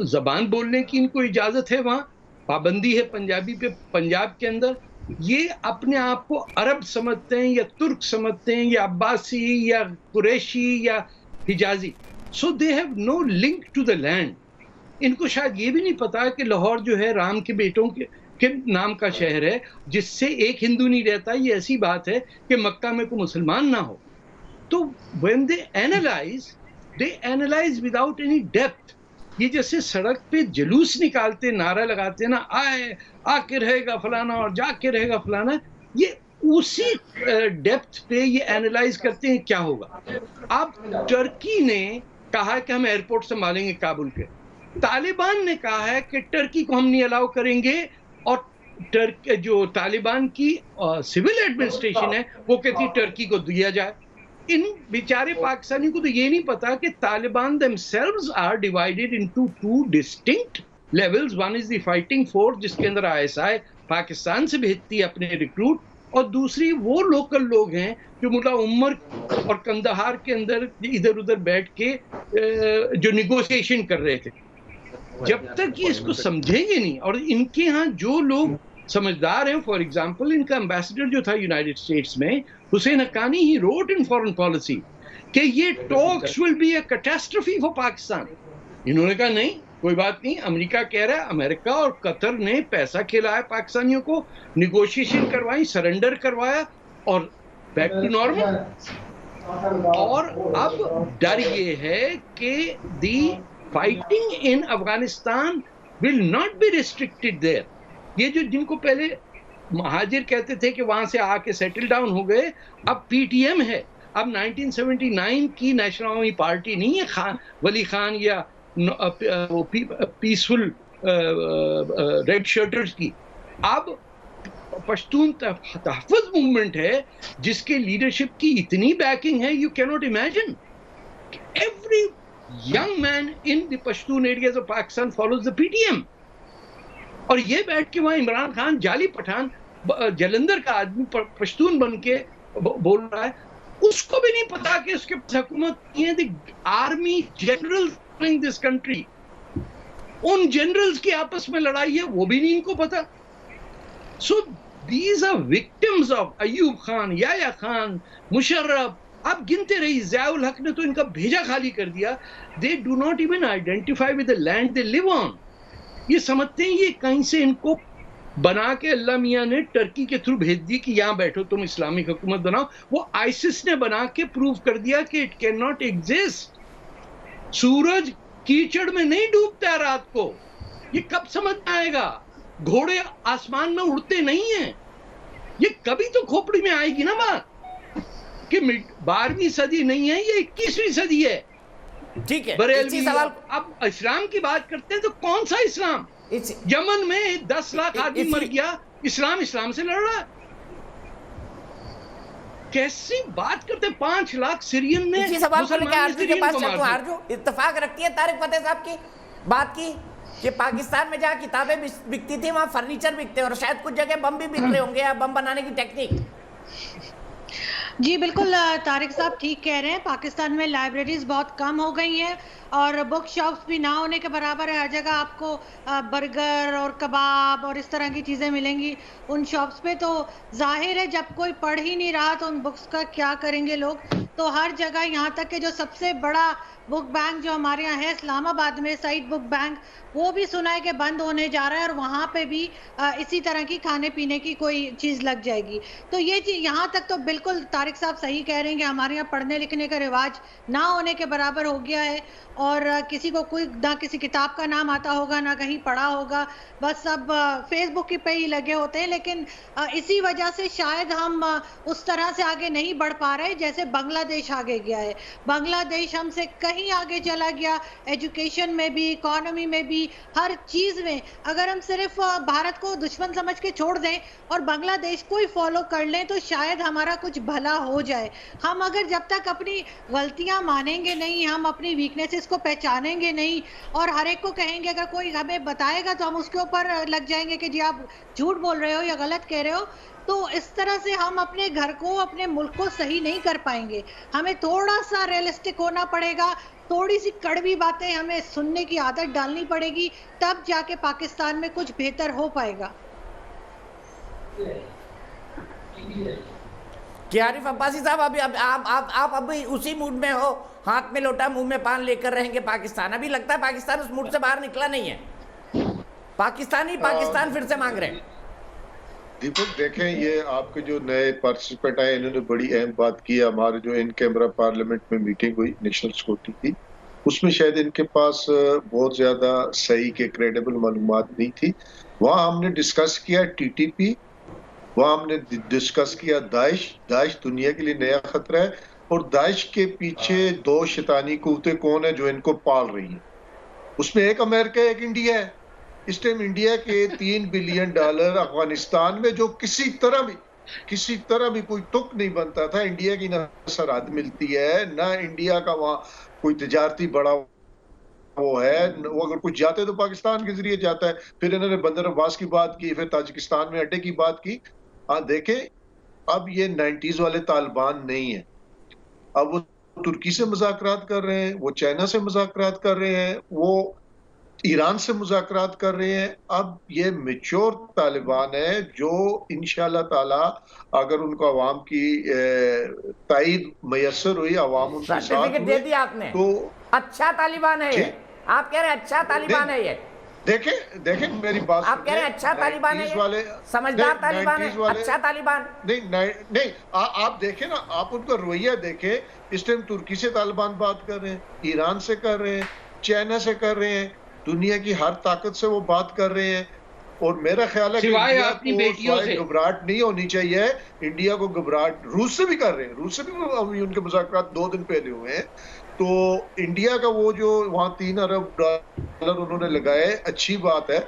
[SPEAKER 8] जबान बोलने की इनको इजाज़त है, वहाँ पाबंदी है पंजाबी पे पंजाब के अंदर। ये अपने आप को अरब समझते हैं या तुर्क समझते हैं या अब्बासी या कुरैशी या Hijazi. So they have no link to the land. इनको शायद ये भी नहीं पता कि लाहौर जो है राम के बेटों के नाम का शहर है, जिससे एक हिंदू नहीं रहता। ये ऐसी बात है कि मक्का में कोई मुसलमान ना हो। तो when they analyse without any depth. ये जैसे सड़क पे जुलूस निकालते, नारा लगाते ना, आए आके रहेगा फलाना और जाके रहेगा फलाना, ये उसी डेप्थ पे ये एनालाइज करते हैं क्या होगा। अब टर्की ने कहा कि हम एयरपोर्ट संभालेंगे काबुल के, तालिबान ने कहा है कि टर्की को हम नहीं अलाउ करेंगे, और जो तालिबान की सिविल एडमिनिस्ट्रेशन है वो कहती टर्की को दिया जाए। इन बेचारे पाकिस्तानी को तो ये नहीं पता कि Taliban themselves are divided into two distinct levels. One is the fighting force जिसके अंदर ISI पाकिस्तान से भेजती है अपने रिक्रूट, और दूसरी वो लोकल लोग हैं जो मुल्ला उमर और कंदहार के अंदर इधर उधर बैठ के जो निगोशिएशन कर रहे थे। जब तक ये इसको समझेंगे नहीं, और इनके यहाँ जो लोग समझदार हैं, फॉर एग्जांपल इनका एम्बेसडर जो था यूनाइटेड स्टेट्स में, Hussain Haqqani, he wrote in foreign policy कि ये talks will be a catastrophe for Pakistan. इन्होंने कहा नहीं, कोई बात नहीं। अमेरिका कह रहा है, अमेरिका और कतर ने पैसा खिलाया पाकिस्तानियों को, निगोशिएशन करवाई, सरेंडर करवाया और बैक टू नॉर्मल। और अब डर ये है कि the fighting in Afghanistan will not be restricted there. ये जो जिनको पहले महाजिर कहते थे कि वहां से आके सेटल डाउन हो गए, अब PTM है। अब 1979 की नेशनल आर्मी पार्टी नहीं है, खान वली खान या पीसफुल रेड शर्टर्स की। अब पश्तून तहफ़्फ़ुज़ मूवमेंट है जिसके लीडरशिप की इतनी बैकिंग है, you can not imagine. Every young man in the Pashtun areas of Pakistan follows the PTM। और ये बैठ के वहाँ इमरान खान जाली पठान जलंधर का आदमी पश्तून बन के बोल रहा है, उसको भी नहीं पता कि उसके पास हुकूमत नहीं है। The army generals in this country, उन जनरल्स की आपस में लड़ाई है, वो भी नहीं इनको पता। So these are victims of Ayub Khan, Yahya Khan, Musharraf, आप गिनते रहिए। ज़ियाउल हक ने तो इनका भेजा खाली कर दिया। They do not even identify with the land they live on. ये समझते हैं ये कहीं से इनको बना के अल्लाह मियाँ ने टर्की के थ्रू भेज दी कि यहाँ बैठो तुम इस्लामिक हुकूमत बनाओ। वो आइसिस ने बना के प्रूव कर दिया कि इट कैन नॉट एग्जिस्ट। सूरज कीचड़ में नहीं डूबता है रात को, ये कब समझ आएगा? घोड़े आसमान में उड़ते नहीं हैं। ये कभी तो खोपड़ी में आएगी ना बात कि 12वीं सदी नहीं है, ये 21वीं सदी है।
[SPEAKER 1] ठीक है,
[SPEAKER 8] बरेलवी सवाल। अब इस्लाम की बात करते हैं तो कौन सा इस्लाम? यमन में 10 लाख आदमी मर गया, इस्लाम से लड़ रहा है। कैसी बात करते? 5 लाख सीरियन ने
[SPEAKER 1] सवाल करके आरजू के पास चलूं। आरजू, इत्तेफाक रखती है तारिक फतेह साहब की बात की कि पाकिस्तान में जहाँ किताबें बिकती थी वहाँ फर्नीचर बिकते हैं, और शायद कुछ जगह बम भी बिक रहे होंगे या बम बनाने की टेक्निक।
[SPEAKER 11] जी बिल्कुल, तारिक साहब ठीक कह रहे हैं। पाकिस्तान में लाइब्रेरीज बहुत कम हो गई हैं और बुक शॉप्स भी ना होने के बराबर है। हर जगह आपको बर्गर और कबाब और इस तरह की चीज़ें मिलेंगी उन शॉप्स पे। तो जाहिर है जब कोई पढ़ ही नहीं रहा तो उन बुक्स का क्या करेंगे लोग। तो हर जगह, यहाँ तक कि जो सबसे बड़ा बुक बैंक जो हमारे यहाँ है इस्लामाबाद में, सईद बुक बैंक, वो भी सुना है कि बंद होने जा रहा है और वहाँ पे भी इसी तरह की खाने पीने की कोई चीज़ लग जाएगी। तो ये चीज़ यहाँ तक तो बिल्कुल तारिक साहब सही कह रहे हैं कि हमारे यहाँ पढ़ने लिखने का रिवाज ना होने के बराबर हो गया है और किसी को कोई ना किसी किताब का नाम आता होगा ना कहीं पढ़ा होगा, बस सब फेसबुक पे ही लगे होते हैं। लेकिन इसी वजह से शायद हम उस तरह से आगे नहीं बढ़ पा रहे जैसे बांग्लादेश आगे गया है। बांग्लादेश हमसे कहीं आगे चला गया, एजुकेशन में भी, इकोनॉमी में भी, हर चीज़ में। अगर हम सिर्फ भारत को दुश्मन समझ के छोड़ दें और बांग्लादेश को ही फॉलो कर लें तो शायद हमारा कुछ भला हो जाए। हम अगर जब तक अपनी गलतियां मानेंगे नहीं, हम अपनी वीकनेसेस को पहचानेंगे नहीं और हर एक को कहेंगे, अगर कोई हमें बताएगा तो हम उसके ऊपर लग जाएंगे कि जी आप झूठ बोल रहे हो या गलत कह रहे हो, तो इस तरह से हम अपने घर को, अपने मुल्क को सही नहीं कर पाएंगे। हमें थोड़ा सा रियलिस्टिक होना पड़ेगा, थोड़ी सी कड़वी बातें हमें सुनने की आदत डालनी पड़ेगी, तब जाके पाकिस्तान में कुछ बेहतर हो पाएगा।
[SPEAKER 1] क्या आरिफ अब्बासी साहब, अभी आप अभी उसी मूड में हो, हाथ में लोटा मुंह में पान लेकर रहेंगे पाकिस्तान? अभी लगता है पाकिस्तान उस मूड से बाहर निकला नहीं है, पाकिस्तान फिर से मांग रहे हैं।
[SPEAKER 7] दीपक देखें, ये आपके जो नए पार्टिसिपेंट आए इन्होंने बड़ी अहम बात की। हमारे जो इन कैमरा पार्लियामेंट में मीटिंग हुई नेशनल सिक्योरिटी की, उसमें शायद इनके पास बहुत ज्यादा सही के क्रेडिबल मालूमात नहीं थी। वहाँ हमने डिस्कस किया TTP, वहाँ हमने डिस्कस किया दाइश दुनिया के लिए नया खतरा है और दाइश के पीछे दो शैतानी कुत्ते कौन है जो इनको पाल रही है। उसमें एक अमेरिका है, एक इंडिया है। इस टाइम इंडिया के $3 बिलियन अफगानिस्तान में, जो किसी तरह भी कोई तुक नहीं बनता था। इंडिया की ना सरहद मिलती है, ना इंडिया का वहाँ कोई तिजारती बड़ा वो है, वो अगर कुछ जाते तो पाकिस्तान के जरिए जाता है। फिर इन्होंने बंदर अब्बास की बात की, फिर ताजिकिस्तान में अड्डे की बात की। देखें, अब ये 90s वाले तालिबान नहीं है। अब वो तुर्की से मुज़ाकरात कर रहे हैं, वो चाइना से मुज़ाकरात कर रहे हैं, वो ईरान से मुज़ाकरात कर रहे हैं। अब ये मैच्योर तालिबान है जो इंशाल्लाह ताला अगर उनको अवाम की ताईद मयसर हुई, अवाम उनके साथ
[SPEAKER 1] दे दिया आपने, तो अच्छा तालिबान है ये। आप कह रहे हैं अच्छा तालिबान है ये।
[SPEAKER 7] देखें मेरी बात,
[SPEAKER 1] आप कह रहे हैं अच्छा तालिबान है ये, समझदार तालिबान है, अच्छा तालिबान
[SPEAKER 7] नहीं। आप देखें ना, आप उनका रवैया देखें। इस टाइम तुर्की से तालिबान बात कर रहे हैं, ईरान से कर रहे हैं, चाइना से कर रहे हैं, दुनिया की हर ताकत से वो बात कर रहे हैं। और मेरा ख्याल है कि इंडिया को घबराहट नहीं होनी चाहिए। इंडिया को घबराहट रूस से भी कर रहे हैं, रूस से भी अभी उनके मुज़ाकरात 2 दिन पहले हुए हैं। तो इंडिया का वो जो वहाँ $3 अरब उन्होंने लगाए, अच्छी बात है।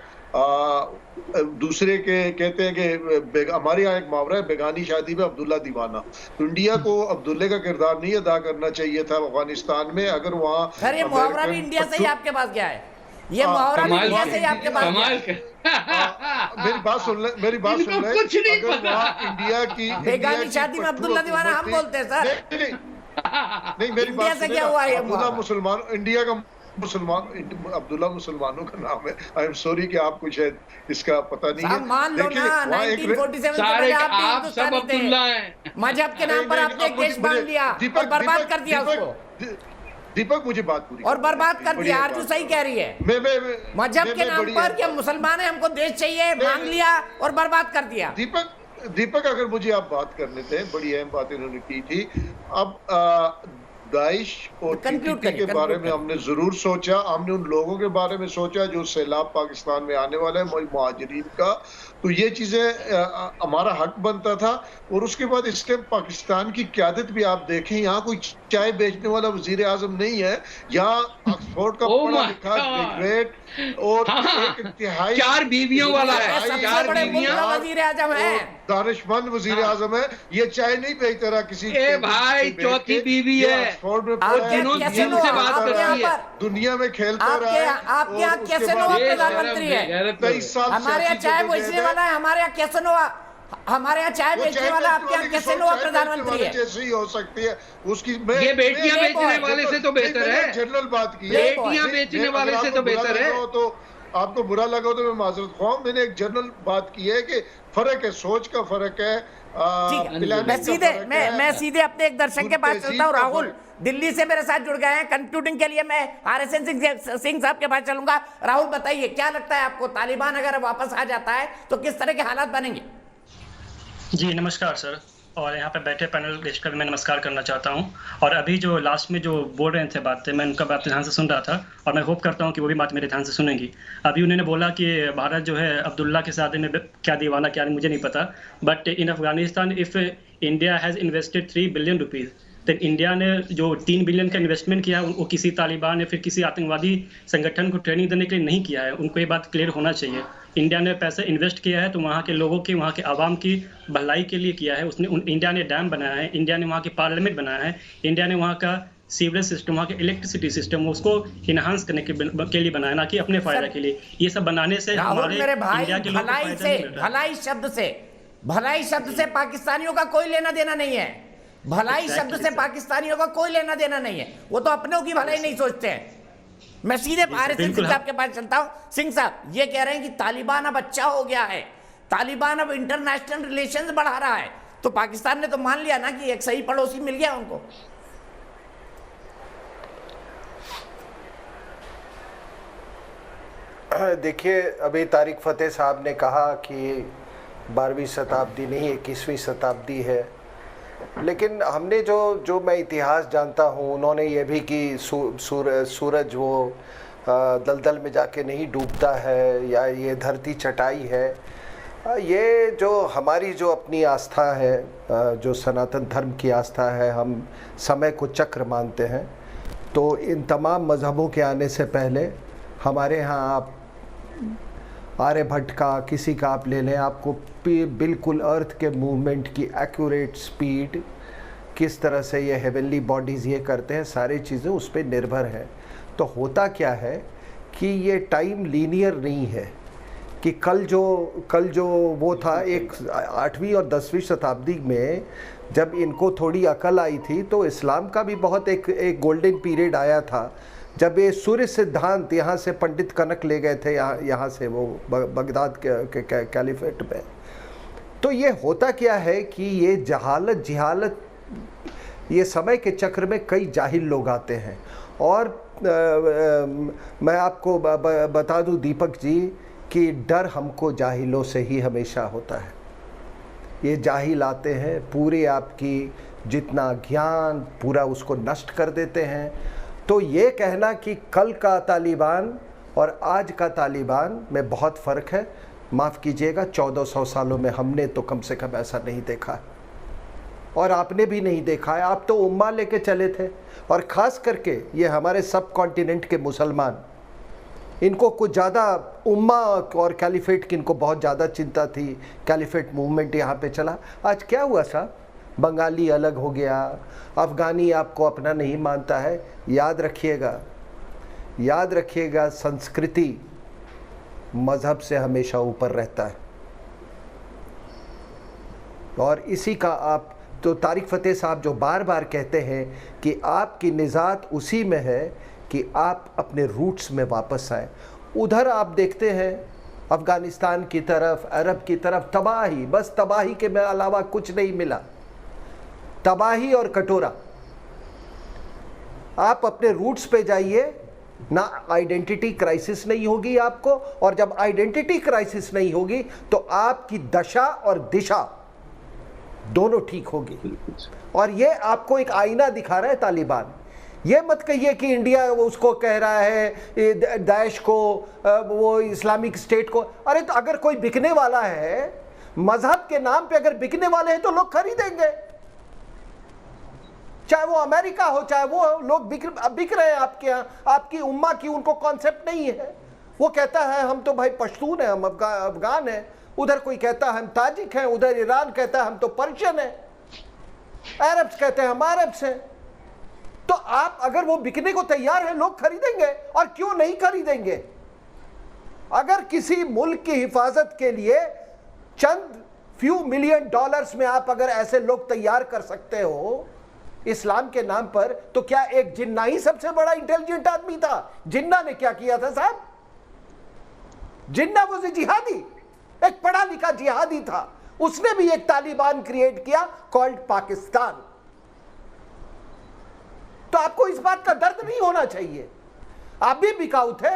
[SPEAKER 7] दूसरे के कहते हैं कि हमारे यहाँ एक मुहावरा है, बेगानी शादी में अब्दुल्ला दीवाना। तो इंडिया को अब्दुल्ले का किरदार नहीं अदा करना चाहिए था अफगानिस्तान में। अगर वहाँ
[SPEAKER 1] ये मुहावरा भी इंडिया से ही आपके पास गया है, ये मुहावरा भी इंडिया से ही आपके पास गया है।
[SPEAKER 7] मेरी बात सुन ले,
[SPEAKER 1] कुछ नहीं
[SPEAKER 7] पता। इंडिया की
[SPEAKER 1] बेगानी शादी में अब्दुल्ला दीवाना हम बोलते हैं सर।
[SPEAKER 7] नहीं, मेरी बात
[SPEAKER 1] से क्या हुआ है?
[SPEAKER 7] अब्दुल्ला मुसलमान, इंडिया का मुसलमान, अब्दुल्ला मुसलमानों का नाम है। आई एम सॉरी कि आपको शायद इसका पता नहीं है।
[SPEAKER 1] मान लो ना, 1947 से पहले आप सब अब्दुल्ला हैं। मजहब के नाम पर आपने केस बांध लिया और बर्बाद कर दिया उसको।
[SPEAKER 7] दीपक मुझे बात पूरी
[SPEAKER 1] और बर्बाद कर दिया। आरजू सही कह रही है, मजहब के नाम पर कि हम मुसलमान हैं, हमको देश चाहिए, मांग लिया और बर्बाद कर दिया।
[SPEAKER 7] दीपक अगर मुझे आप बात करने थे, बड़ी अहम बात इन्होंने की थी। अब दाइश और TTP के बारे में हमने जरूर सोचा, हमने उन लोगों के बारे में सोचा जो सैलाब पाकिस्तान में आने वाला है, मुहाजिरीन का। तो ये चीजें हमारा हक बनता था। और उसके बाद इस टाइम पाकिस्तान की क़यादत भी आप देखें, यहाँ कोई चाय बेचने वाला वजीर आजम नहीं है। यहाँ ऑक्सफोर्ड का पढ़ा लिखा ग्रेजुएट और एक इंतहाई
[SPEAKER 8] 4 बीवियों वाला है, 4 बीवियां
[SPEAKER 1] वजीर आजम है,
[SPEAKER 7] दानिशमंद वजीर आजम है। ये चाय नहीं बेचता रहा किसी
[SPEAKER 8] भाई, चौथी बीवी है
[SPEAKER 7] ऑक्सफोर्ड में,
[SPEAKER 8] जिनसे बात करती है,
[SPEAKER 7] दुनिया में खेलता रहा है।
[SPEAKER 1] आपके यहाँ कैसे प्रधानमंत्री है?
[SPEAKER 7] 23 साल
[SPEAKER 1] हमारे यहाँ चाय बेचने वाला है, हमारे यहाँ कैसे हमारे यहाँ चाय बेचने वाला आपके यहाँ कैसे नो प्रधानमंत्री है?
[SPEAKER 7] जैसे ही हो सकती है उसकी।
[SPEAKER 8] ये बेटियां बेचने वाले से तो बेहतर है।
[SPEAKER 7] जनरल बात की है,
[SPEAKER 8] बेटियां बेचने वाले से तो बेहतर है।
[SPEAKER 7] तो आपको बुरा लगा तो मैं माजरत ख्वाह हूं, मैंने एक जनरल बात की है कि फर्क है, सोच का फर्क है।
[SPEAKER 1] मैं सीधे अपने एक दर्शक के पास चलता हूँ। राहुल दिल्ली से मेरे साथ जुड़ गए हैं। कंक्लूडिंग के लिए मैं RSN सिंह साहब के पास चलूंगा। राहुल बताइए, क्या लगता है आपको, तालिबान अगर वापस आ जाता है तो किस तरह के हालात बनेंगे?
[SPEAKER 15] जी नमस्कार सर, और यहाँ पे बैठे पैनल गेस्ट का भी मैं नमस्कार करना चाहता हूँ। और अभी जो लास्ट में जो बोल रहे थे बातें, मैं उनका बात ध्यान से सुन रहा था और मैं होप करता हूँ कि वो भी बात मेरे ध्यान से सुनेंगी। अभी उन्होंने बोला कि भारत जो है अब्दुल्ला के शादी में क्या दीवाना क्या नहीं मुझे नहीं पता, but in Afghanistan if India has invested 3 billion rupees, तो इंडिया ने जो 3 बिलियन का इन्वेस्टमेंट किया है वो किसी तालिबान या फिर किसी आतंकवादी संगठन को ट्रेनिंग देने के लिए नहीं किया है। उनको ये बात क्लियर होना चाहिए। इंडिया ने पैसे इन्वेस्ट किया है तो वहाँ के लोगों की, वहाँ के आवाम की भलाई के लिए किया है। इंडिया ने डैम बनाया है, इंडिया ने वहाँ के पार्लियामेंट बनाया है, इंडिया ने वहाँ का सीवरेज सिस्टम, वहाँ के इलेक्ट्रिसिटी सिस्टम उसको इन्हांस करने के लिए बनाया, ना कि अपने फायदा के लिए। ये सब बनाने से हमारे इंडिया के लोगों को
[SPEAKER 1] भलाई शब्द से पाकिस्तानियों का कोई लेना देना नहीं है। भलाई शब्द से पाकिस्तानियों का कोई लेना देना नहीं है। वो तो अपनों की भलाई नहीं सोचते हैं। मैं सीधे RSN सिंह साहब के पास चलता हूं। सिंह साहब ये कह रहे हैं कि तालिबान अब अच्छा हो गया है, तालिबान अब इंटरनेशनल रिलेशंस बढ़ा रहा है, तो पाकिस्तान ने तो मान लिया ना कि एक सही पड़ोसी मिल गया उनको।
[SPEAKER 13] देखिए, अभी तारिक फतेह साहब ने कहा कि 12वीं शताब्दी नहीं 21वीं शताब्दी है, लेकिन हमने जो मैं इतिहास जानता हूँ, उन्होंने ये भी कि सूरज वो दलदल में जाके नहीं डूबता है या ये धरती चटाई है। ये जो हमारी जो अपनी आस्था है, जो सनातन धर्म की आस्था है, हम समय को चक्र मानते हैं। तो इन तमाम मज़हबों के आने से पहले हमारे यहाँ आप आर्यभट्ट का किसी का आप ले लें, आपको बिल्कुल अर्थ के मूवमेंट की एक्यूरेट स्पीड, किस तरह से ये हेवनली बॉडीज़ ये करते हैं, सारी चीज़ें उस पर निर्भर हैं। तो होता क्या है कि ये टाइम लीनियर नहीं है कि कल जो वो था एक 8वीं और 10वीं शताब्दी में जब इनको थोड़ी अकल आई थी, तो इस्लाम का भी बहुत एक गोल्डन पीरियड आया था जब ये सूर्य सिद्धांत यहाँ से पंडित कनक ले गए थे यहाँ से वो बगदाद के कैलिफेट में। तो ये होता क्या है कि ये जहालत ये समय के चक्र में कई जाहिल लोग आते हैं। और मैं आपको बता दूं दीपक जी कि डर हमको जाहिलों से ही हमेशा होता है। ये जाहिल आते हैं, पूरे आपकी जितना ज्ञान पूरा उसको नष्ट कर देते हैं। तो ये कहना कि कल का तालिबान और आज का तालिबान में बहुत फ़र्क है, माफ़ कीजिएगा, 1400 सालों में हमने तो कम से कम ऐसा नहीं देखा और आपने भी नहीं देखा है। आप तो उम्मा लेके चले थे, और ख़ास करके ये हमारे सब कॉन्टिनेंट के मुसलमान, इनको कुछ ज़्यादा उम्मा और कैलिफेट की इनको बहुत ज़्यादा चिंता थी। कैलिफेट मूवमेंट यहाँ पे चला। आज क्या हुआ साहब, बंगाली अलग हो गया, अफ़गानी आपको अपना नहीं मानता है। याद रखिएगा, संस्कृति मज़हब से हमेशा ऊपर रहता है। और इसी का आप तो तारिक फतेह साहब जो बार बार कहते हैं कि आपकी निजात उसी में है कि आप अपने रूट्स में वापस आए। उधर आप देखते हैं अफ़गानिस्तान की तरफ, अरब की तरफ तबाही, बस तबाही के अलावा कुछ नहीं मिला, तबाही और कटोरा। आप अपने रूट्स पे जाइए, ना आइडेंटिटी क्राइसिस नहीं होगी आपको, और जब आइडेंटिटी क्राइसिस नहीं होगी तो आपकी दशा और दिशा दोनों ठीक होगी। और ये आपको एक आईना दिखा रहा है तालिबान। ये मत कहिए कि इंडिया उसको कह रहा है दाइश को, वो इस्लामिक स्टेट को। अरे तो अगर कोई बिकने वाला है, मजहब के नाम पे अगर बिकने वाले हैं तो लोग खरीदेंगे, चाहे वो अमेरिका हो, चाहे वो लोग बिक रहे हैं आपके यहाँ। आपकी उम्मा की उनको कॉन्सेप्ट नहीं है। वो कहता है हम तो भाई पश्तून हैं, हम अफगान हैं, उधर कोई कहता है हम ताजिक हैं, उधर ईरान कहता है हम तो पर्शियन हैं, अरब्स कहते हैं हम अरब्स हैं। तो आप अगर वो बिकने को तैयार है, लोग खरीदेंगे। और क्यों नहीं खरीदेंगे? अगर किसी मुल्क की हिफाजत के लिए चंद फ्यू मिलियन डॉलर्स में आप अगर ऐसे लोग तैयार कर सकते हो इस्लाम के नाम पर, तो क्या एक जिन्ना ही सबसे बड़ा इंटेलिजेंट आदमी था? जिन्ना ने क्या किया था साहब? जिन्ना वो जिहादी, एक पढ़ा लिखा जिहादी था, उसने भी एक तालिबान क्रिएट किया कॉल्ड पाकिस्तान। तो आपको इस बात का दर्द नहीं होना चाहिए। आप भी बिकाऊ थे,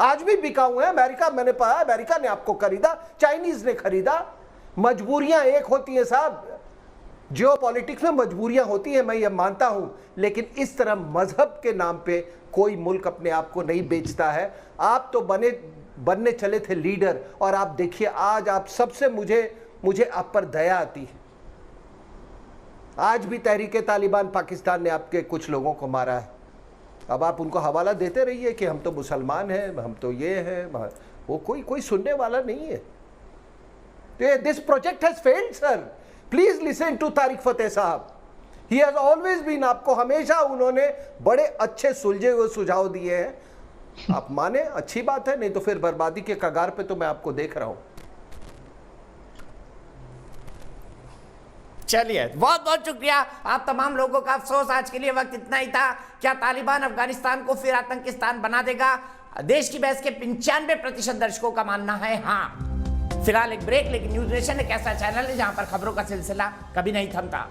[SPEAKER 13] आज भी बिकाऊ है। अमेरिका, मैंने पढ़ा, अमेरिका ने आपको खरीदा, चाइनीज ने खरीदा। मजबूरियां एक होती हैं साहब, जियो पॉलिटिक्स में मजबूरियां होती हैं, मैं ये मानता हूं, लेकिन इस तरह मजहब के नाम पे कोई मुल्क अपने आप को नहीं बेचता है। आप तो बनने चले थे लीडर, और आप देखिए आज आप सबसे मुझे आप पर दया आती है। आज भी तहरीके तालिबान पाकिस्तान ने आपके कुछ लोगों को मारा है। अब आप उनको हवाला देते रहिए कि हम तो मुसलमान हैं, हम तो ये हैं, वो कोई सुनने वाला नहीं है। This project has failed sir. Please listen to Tariq Fateh साहब। ही हैज ऑलवेज बीन, आपको हमेशा उन्होंने बड़े अच्छे सुलझे हुए सुझाव दिए हैं। आप माने, अच्छी बात है, नहीं तो फिर बर्बादी के कगार पे तो मैं आपको देख रहा हूं।
[SPEAKER 1] चलिए, बहुत बहुत शुक्रिया आप तमाम लोगों का। अफसोस आज के लिए वक्त इतना ही था। क्या तालिबान अफगानिस्तान को फिर आतंकिस्तान बना देगा? देश की बहस के 95% दर्शकों का मानना है हाँ। फिलहाल एक ब्रेक, लेकिन न्यूज नेशन एक ऐसा चैनल है जहां पर खबरों का सिलसिला कभी नहीं थमता।